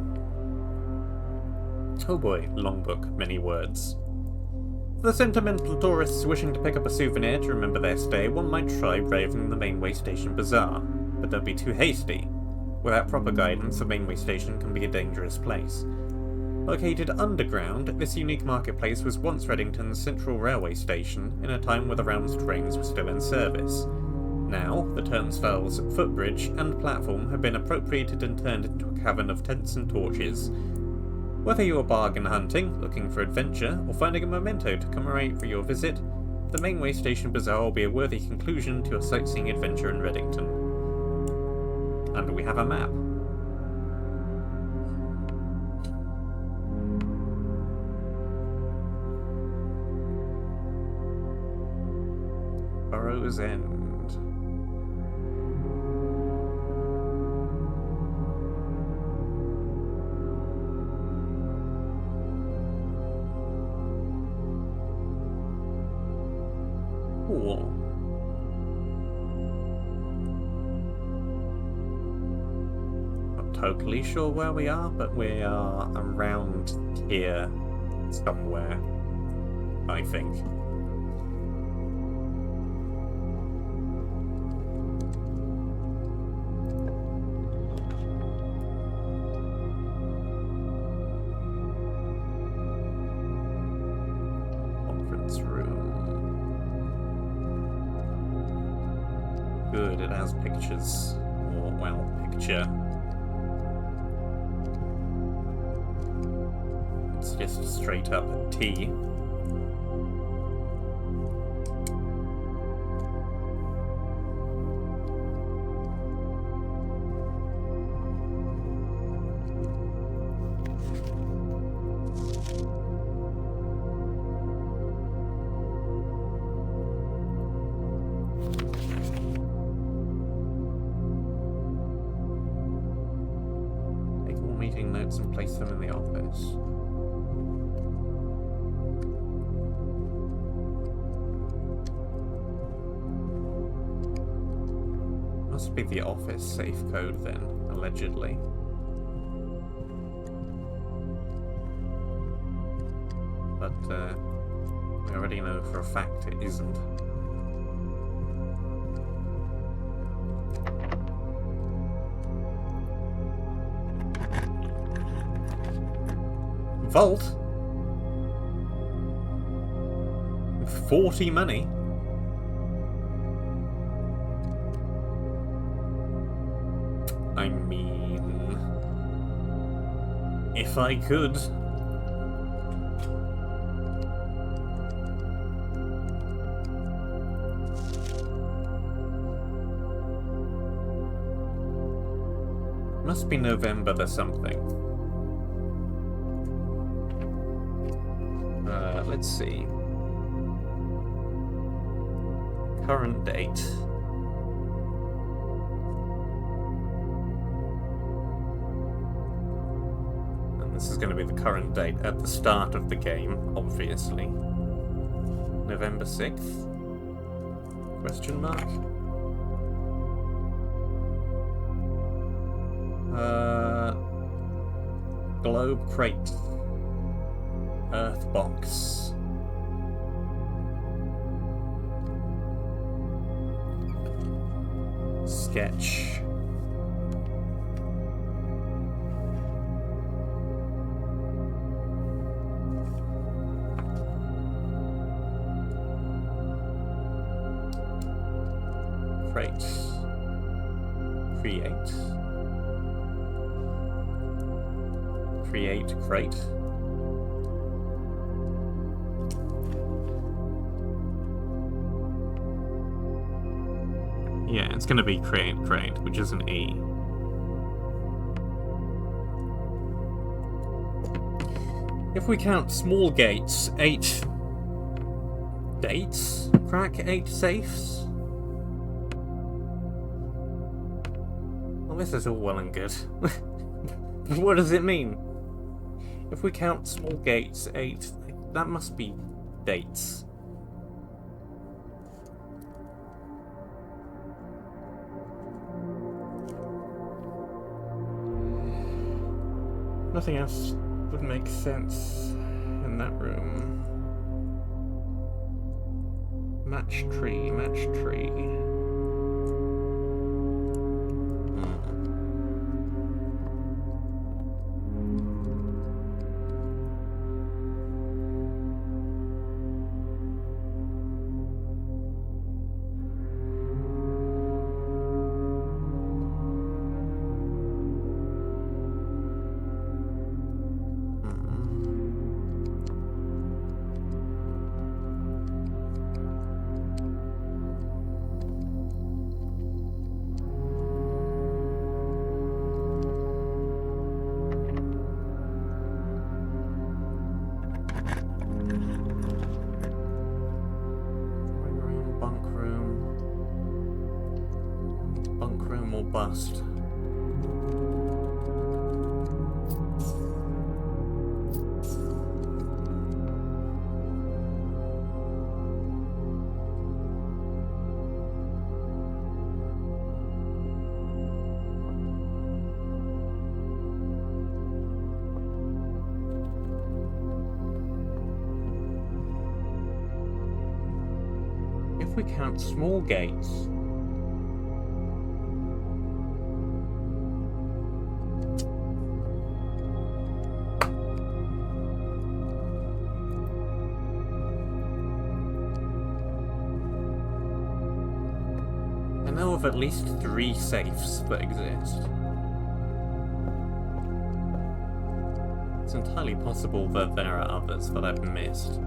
Oh boy, long book, many words. For the sentimental tourists wishing to pick up a souvenir to remember their stay, one might try braving the Mainway Station Bazaar, but don't be too hasty. Without proper guidance, the Mainway Station can be a dangerous place. Located underground, this unique marketplace was once Reddington's central railway station in a time where the Rounds trains were still in service. Now, the turnstiles, footbridge, and platform have been appropriated and turned into a cavern of tents and torches. Whether you are bargain hunting, looking for adventure, or finding a memento to commemorate for your visit, the Mainway Station Bazaar will be a worthy conclusion to your sightseeing adventure in Reddington. And we have a map. Burrow's End. Cool. Not totally sure where we are, but we are around here somewhere, I think. Conference room. Good, it has pictures. Or, well, picture. It's just straight up T. Meeting notes and place them in the office. Must be the office safe code then, allegedly. But we already know for a fact it isn't. Vault? 40 money? I mean, if I could. Must be November the something. Let's see. Current date. And this is going to be the current date at the start of the game, obviously. November 6th? Question mark? Globe crate. Earth box. Sketch. Crate. Create. Create crate. Yeah, it's going to be create crate, which is an E. If we count small gates, 8 dates? Crack 8 safes? Well, this is all well and good. What does it mean? If we count small gates, 8 That must be dates. Nothing else would make sense in that room. Match tree, match tree. Bust. If we count small gates, of at least 3 safes that exist. It's entirely possible that there are others that I've missed.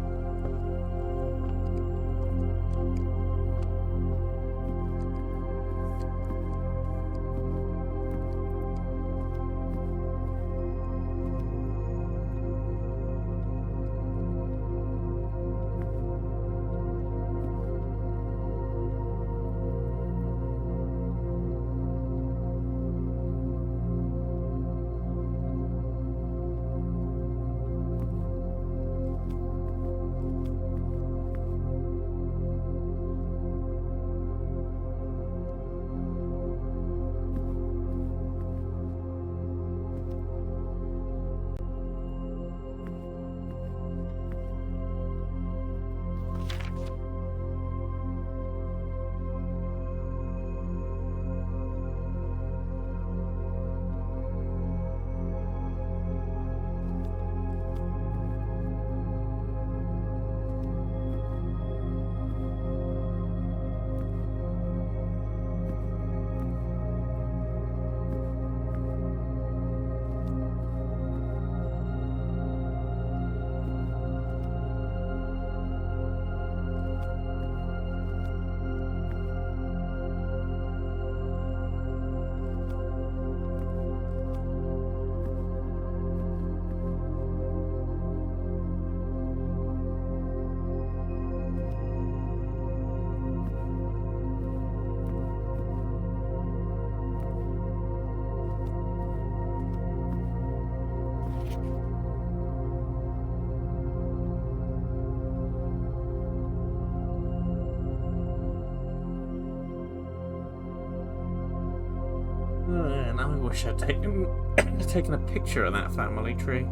Now I wish I'd taken a picture of that family tree.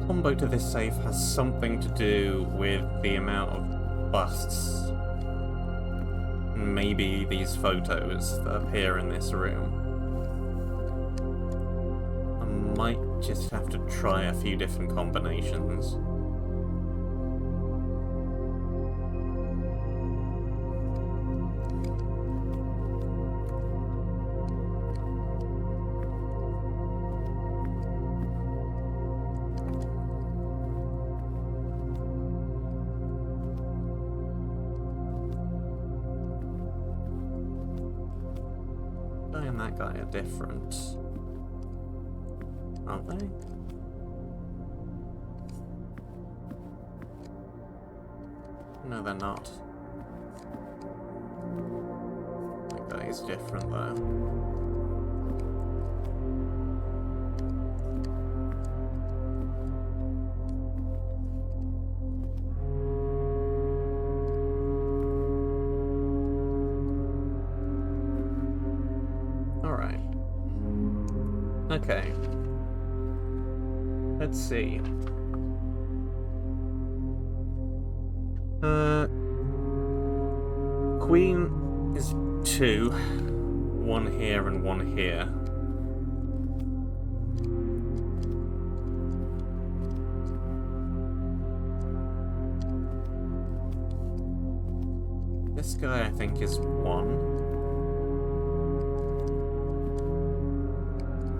Combo to this safe has something to do with the amount of busts. Maybe these photos that appear in this room. I might just have to try a few different combinations. And that guy are different. Aren't they? No, they're not. I think that is different, though. Alright. Okay. Let's see. Queen is 2. 1 here and 1 here. This guy, I think, is 1.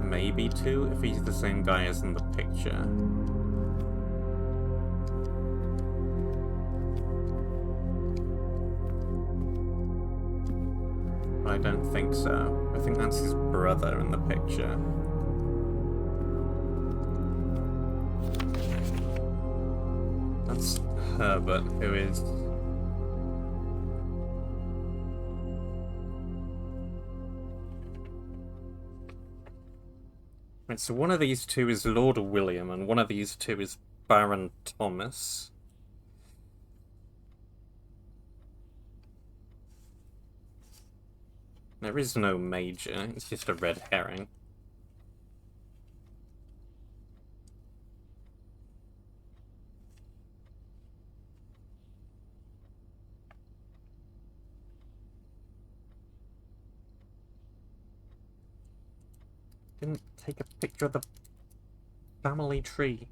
Maybe 2, if he's the same guy as in the picture. But I don't think so. I think that's his brother in the picture. That's Herbert, who is... Right, so one of these two is Lord William, and one of these two is Baron Thomas. There is no major, it's just a red herring. Didn't take a picture of the family tree.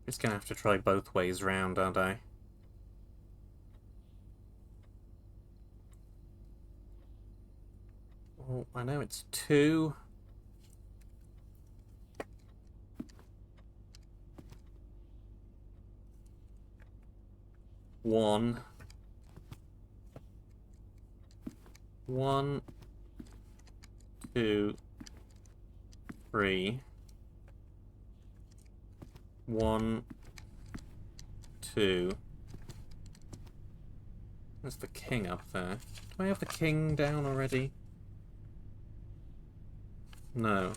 Just gonna have to try both ways round, aren't I? Oh, I know it's 2. One. 1, 2, 3. 1, 2. There's the king up there. Do I have the king down already? No.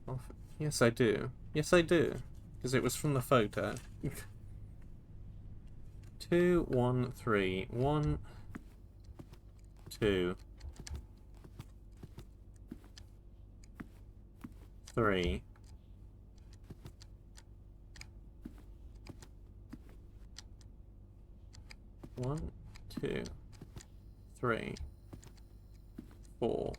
Oh, yes, I do. Yes, I do. Because it was from the photo. 2, 1, 3. 1, 2, 3. 1, 2, 3, 4.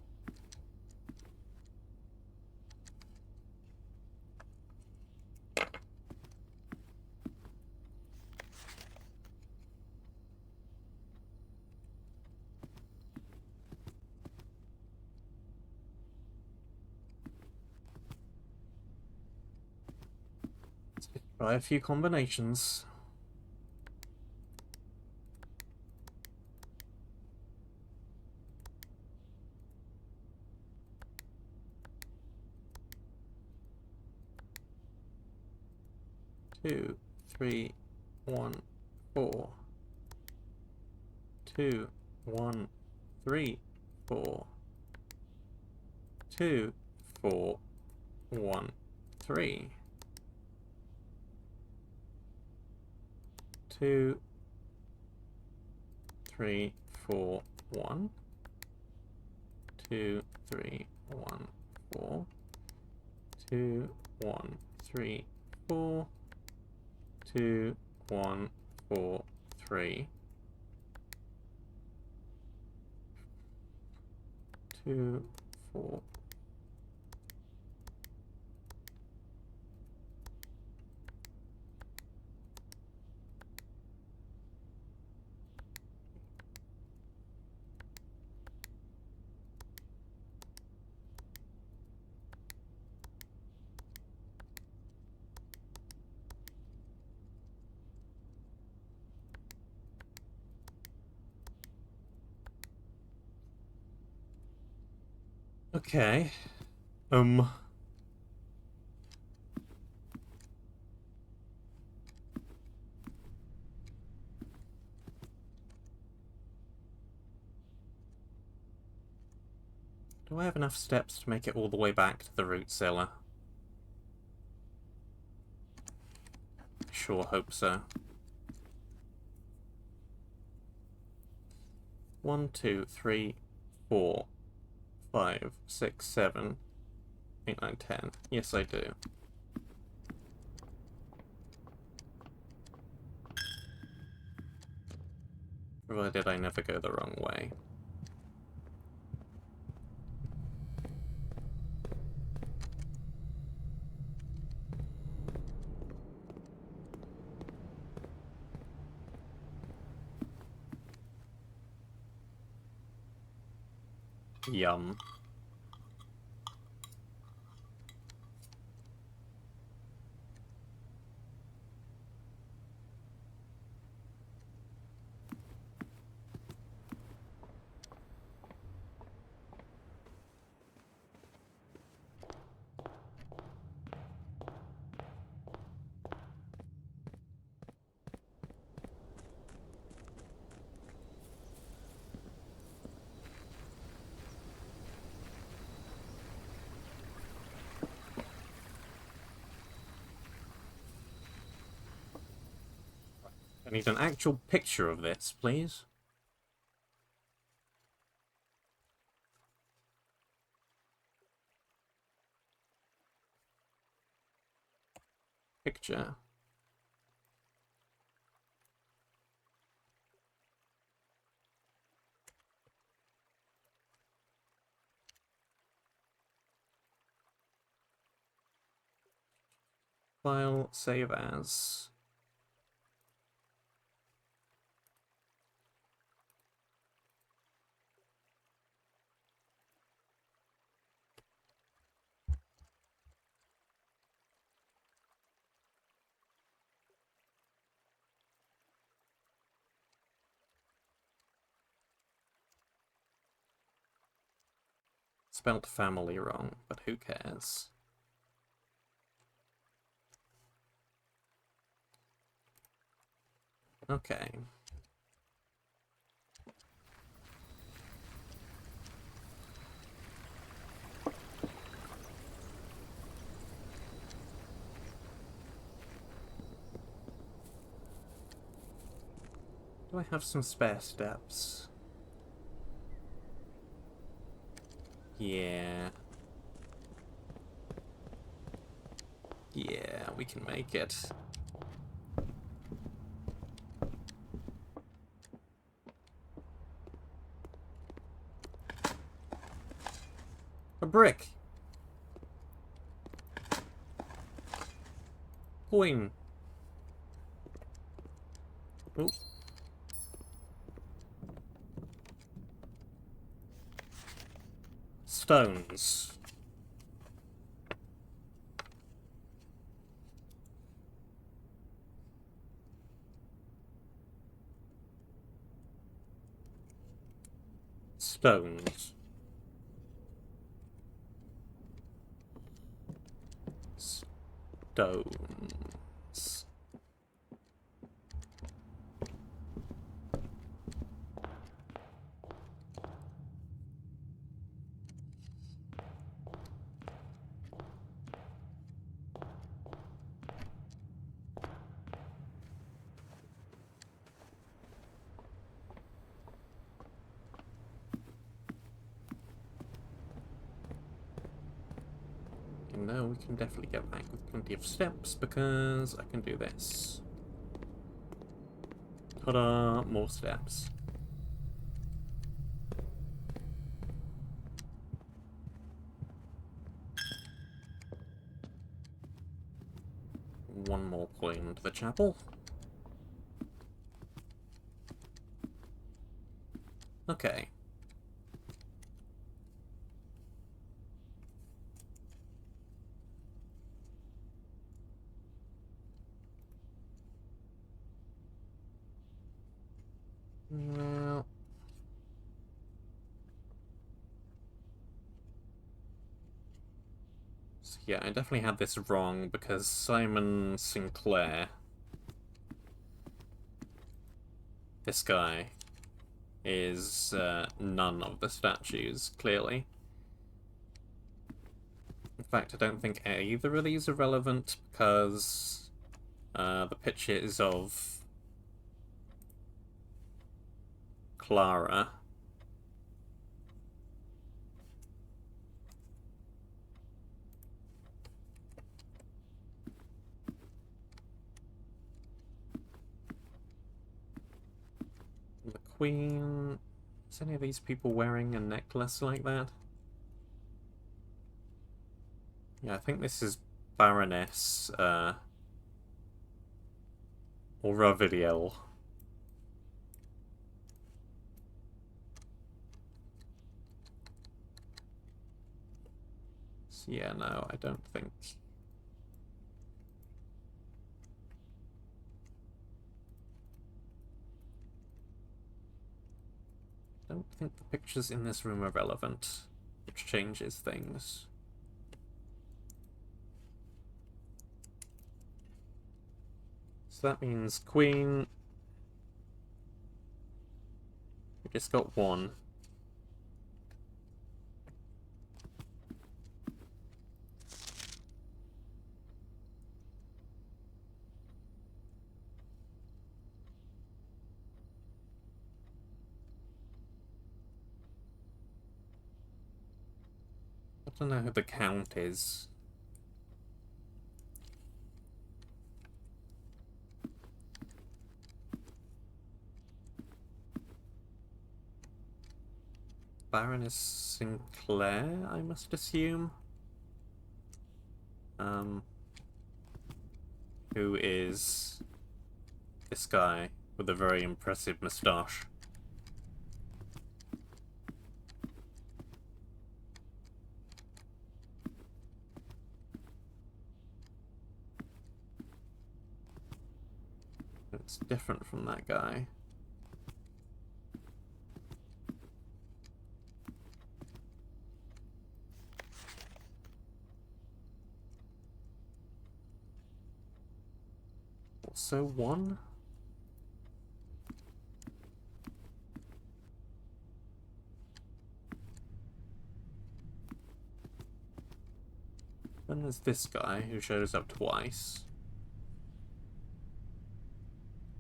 Try a few combinations. Two, 3, 1, 4. 2, 1, 3, 4. 2, 4, 1, 3. 2, 3, 4, 1. 2, 3, 1, 4. 2, 1, 3, 4. 2, 1, 4, 3. 2, 4. Okay. Do I have enough steps to make it all the way back to the root cellar? Sure hope so. 1, 2, 3, 4, 5, 6, 7, 8, 9, 10. Yes, I do. Provided I never go the wrong way. Yum. I need an actual picture of this, please. Picture. File, save as. Spelt family wrong, but who cares? Okay. Do I have some spare steps? Yeah. Yeah, we can make it. A brick! Coin! Oh. Stones. Stones. Stones. No, we can definitely get back with plenty of steps because I can do this. Ta-da! More steps. One more coin to the chapel. Okay. Well... Yeah, I definitely had this wrong because Simon Sinclair, this guy, is none of the statues, clearly. In fact, I don't think either of these are relevant because the picture is of Clara. The Queen... Is any of these people wearing a necklace like that? Yeah, I think this is Baroness Auraviliel. So yeah, no, I don't think... I don't think the pictures in this room are relevant, which changes things. So that means Queen... We just got one. I don't know who the Count is. Baroness Sinclair, I must assume. Who is this guy with a very impressive moustache? It's different from that guy. Also one? Then there's this guy who shows up twice.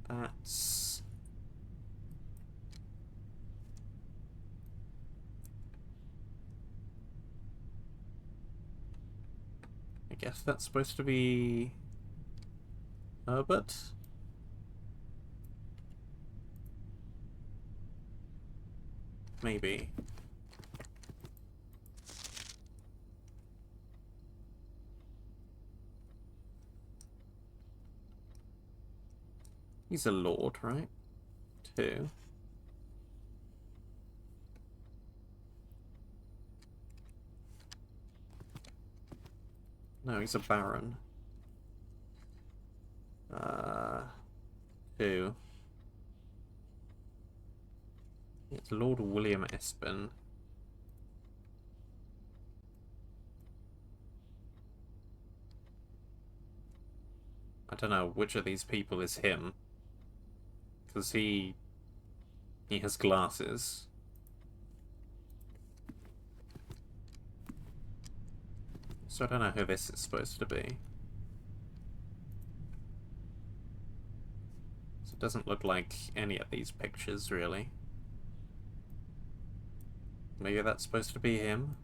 That's... I guess that's supposed to be... Herbert? Maybe. He's a lord, right? Two. No, he's a baron. Two. It's Lord William Espen. I don't know which of these people is him. Because he has glasses. So I don't know who this is supposed to be. So it doesn't look like any of these pictures, really. Maybe that's supposed to be him?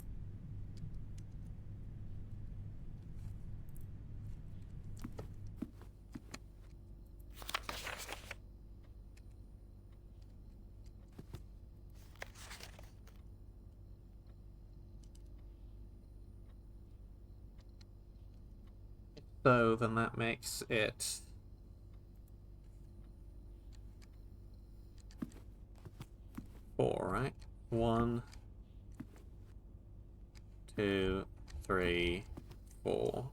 So then that makes it... four, right? 1, 2, 3, 4.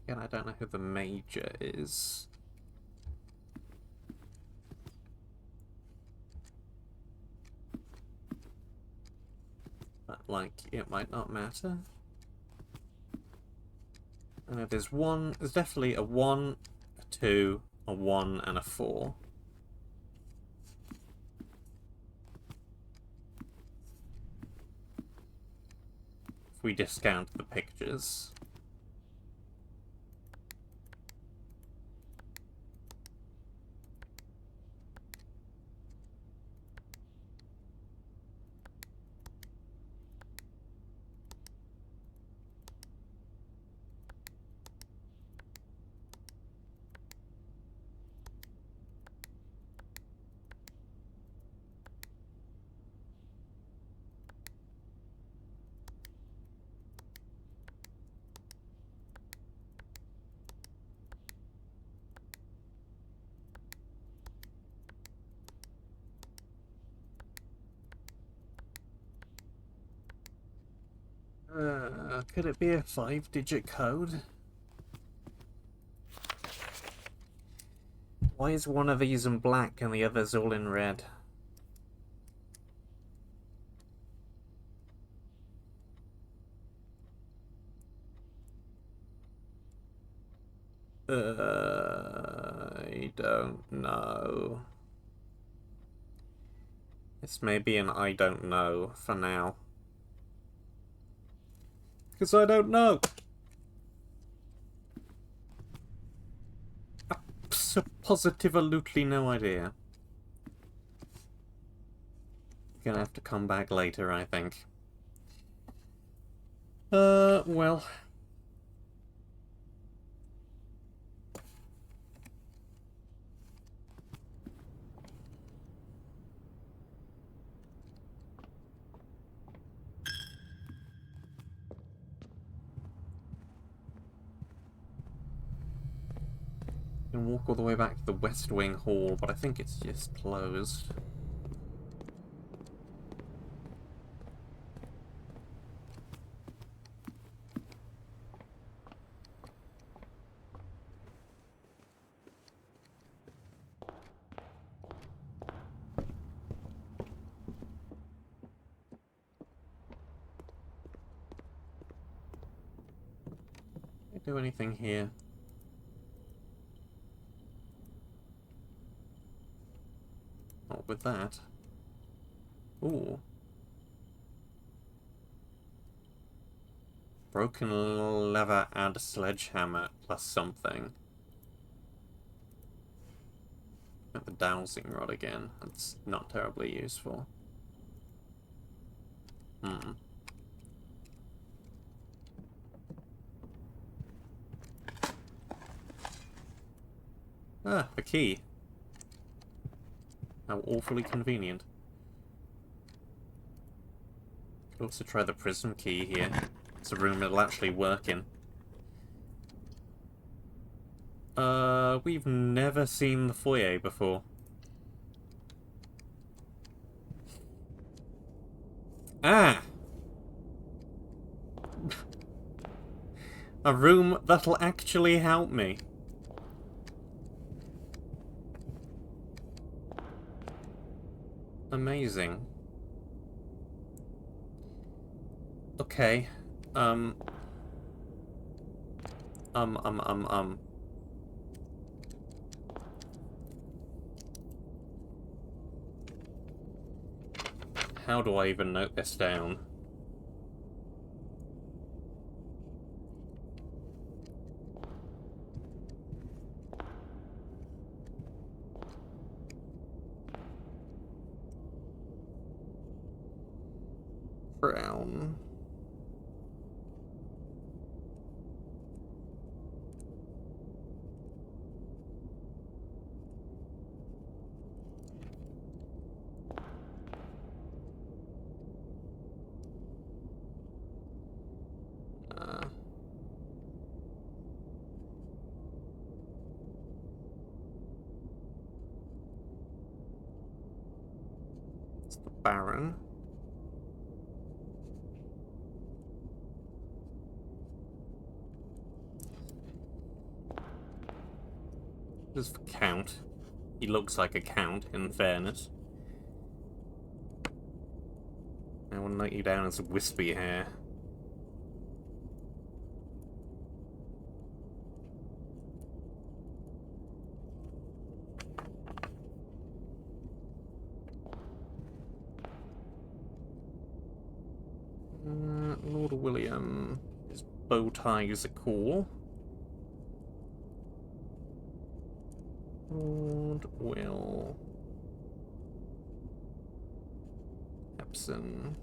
Again, I don't know who the major is. But, like, it might not matter. I know there's definitely a 1, a 2, a 1, and a 4. If we discount the pictures. Could it be a 5-digit code? Why is one of these in black and the others all in red? I don't know. This may be an I don't know for now. Because I don't know. Positively no idea. Gonna have to come back later, I think. Well. Can walk all the way back to the West Wing Hall, but I think it's just closed. Can I do anything here? Not with that. Ooh. Broken lever and a sledgehammer plus something. At the dowsing rod again. That's not terribly useful. Ah, a key. How awfully convenient. Could also try the prism key here. It's a room it'll actually work in. We've never seen the foyer before. Ah! A room that'll actually help me. Amazing. Okay. How do I even note this down? Brown. It's the Baron. Just for count. He looks like a count, in fairness. I will note you down as wispy hair. Lord William. His bow ties are cool. Lord Will. Epson.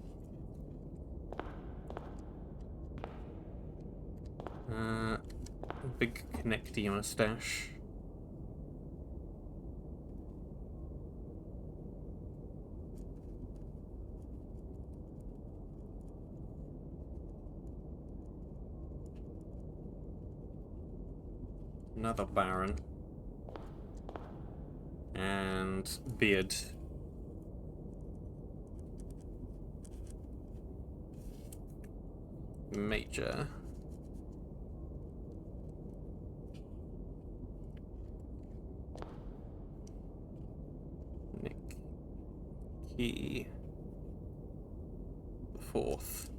Big connecty mustache. Another Baron. And beard. Major. Nick. Key. The fourth.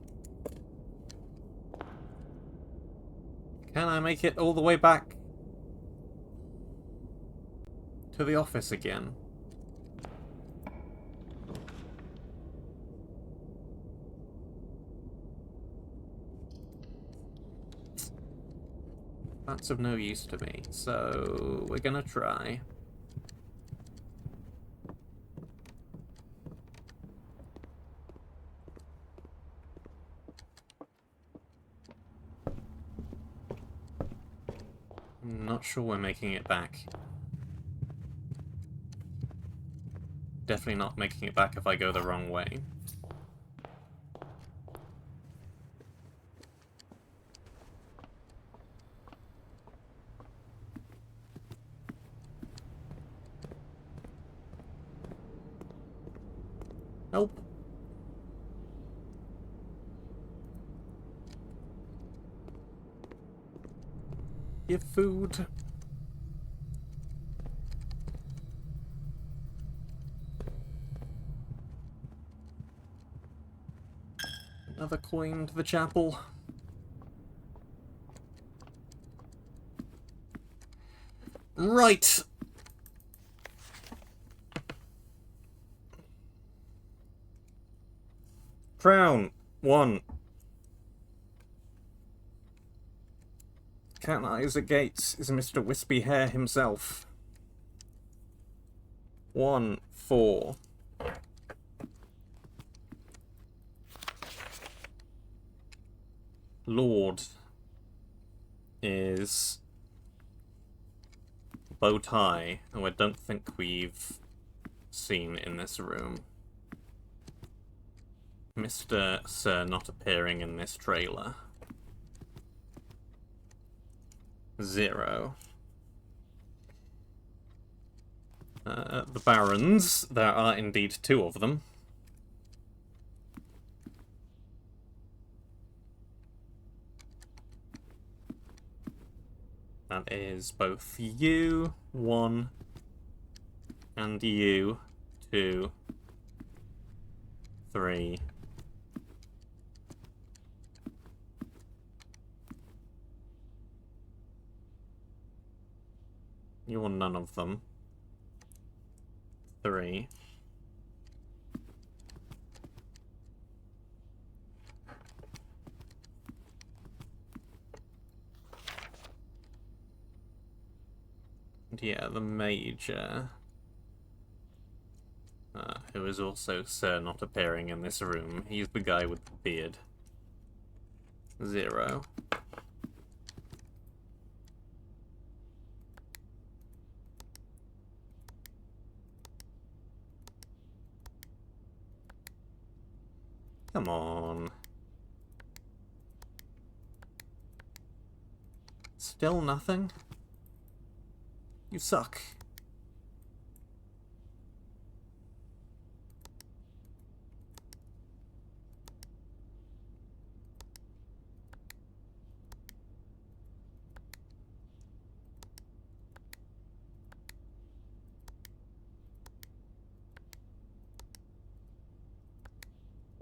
Can I make it all the way back to the office again? That's of no use to me, so we're gonna try. I'm not sure we're making it back. Definitely not making it back if I go the wrong way. Nope. Give food. Another coin to the chapel. Right. Crown. 1. Count Isaac Gates is Mr. Wispy Hair himself. 1, 4. Lord is bow tie, who I don't think we've seen in this room. Mr. Sir not appearing in this trailer. 0. The Barons, there are indeed 2 of them. That is both you, 1, and you, 2, 3. You're none of them. 3. And yeah, the Major, who is also Sir not appearing in this room. He's the guy with the beard. 0. Come on. Still nothing? You suck.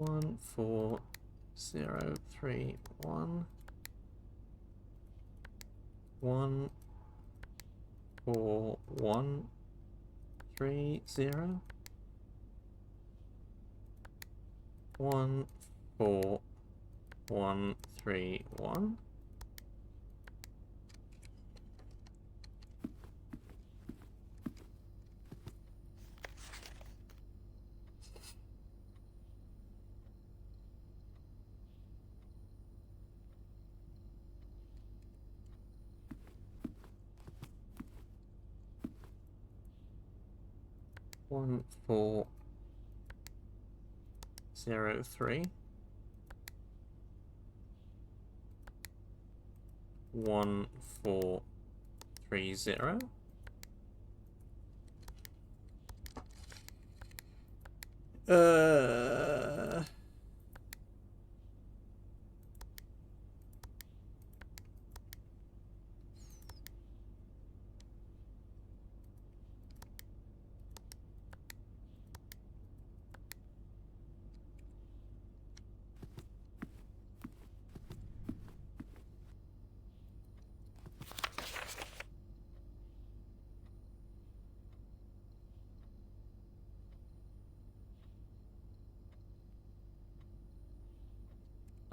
14031 14130 14131 1403 1430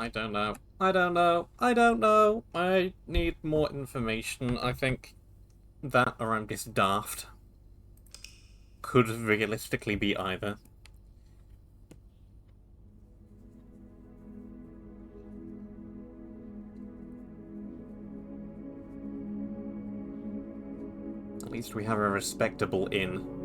I don't know. I don't know. I don't know. I need more information. I think that or I'm just daft. Could realistically be either. At least we have a respectable inn.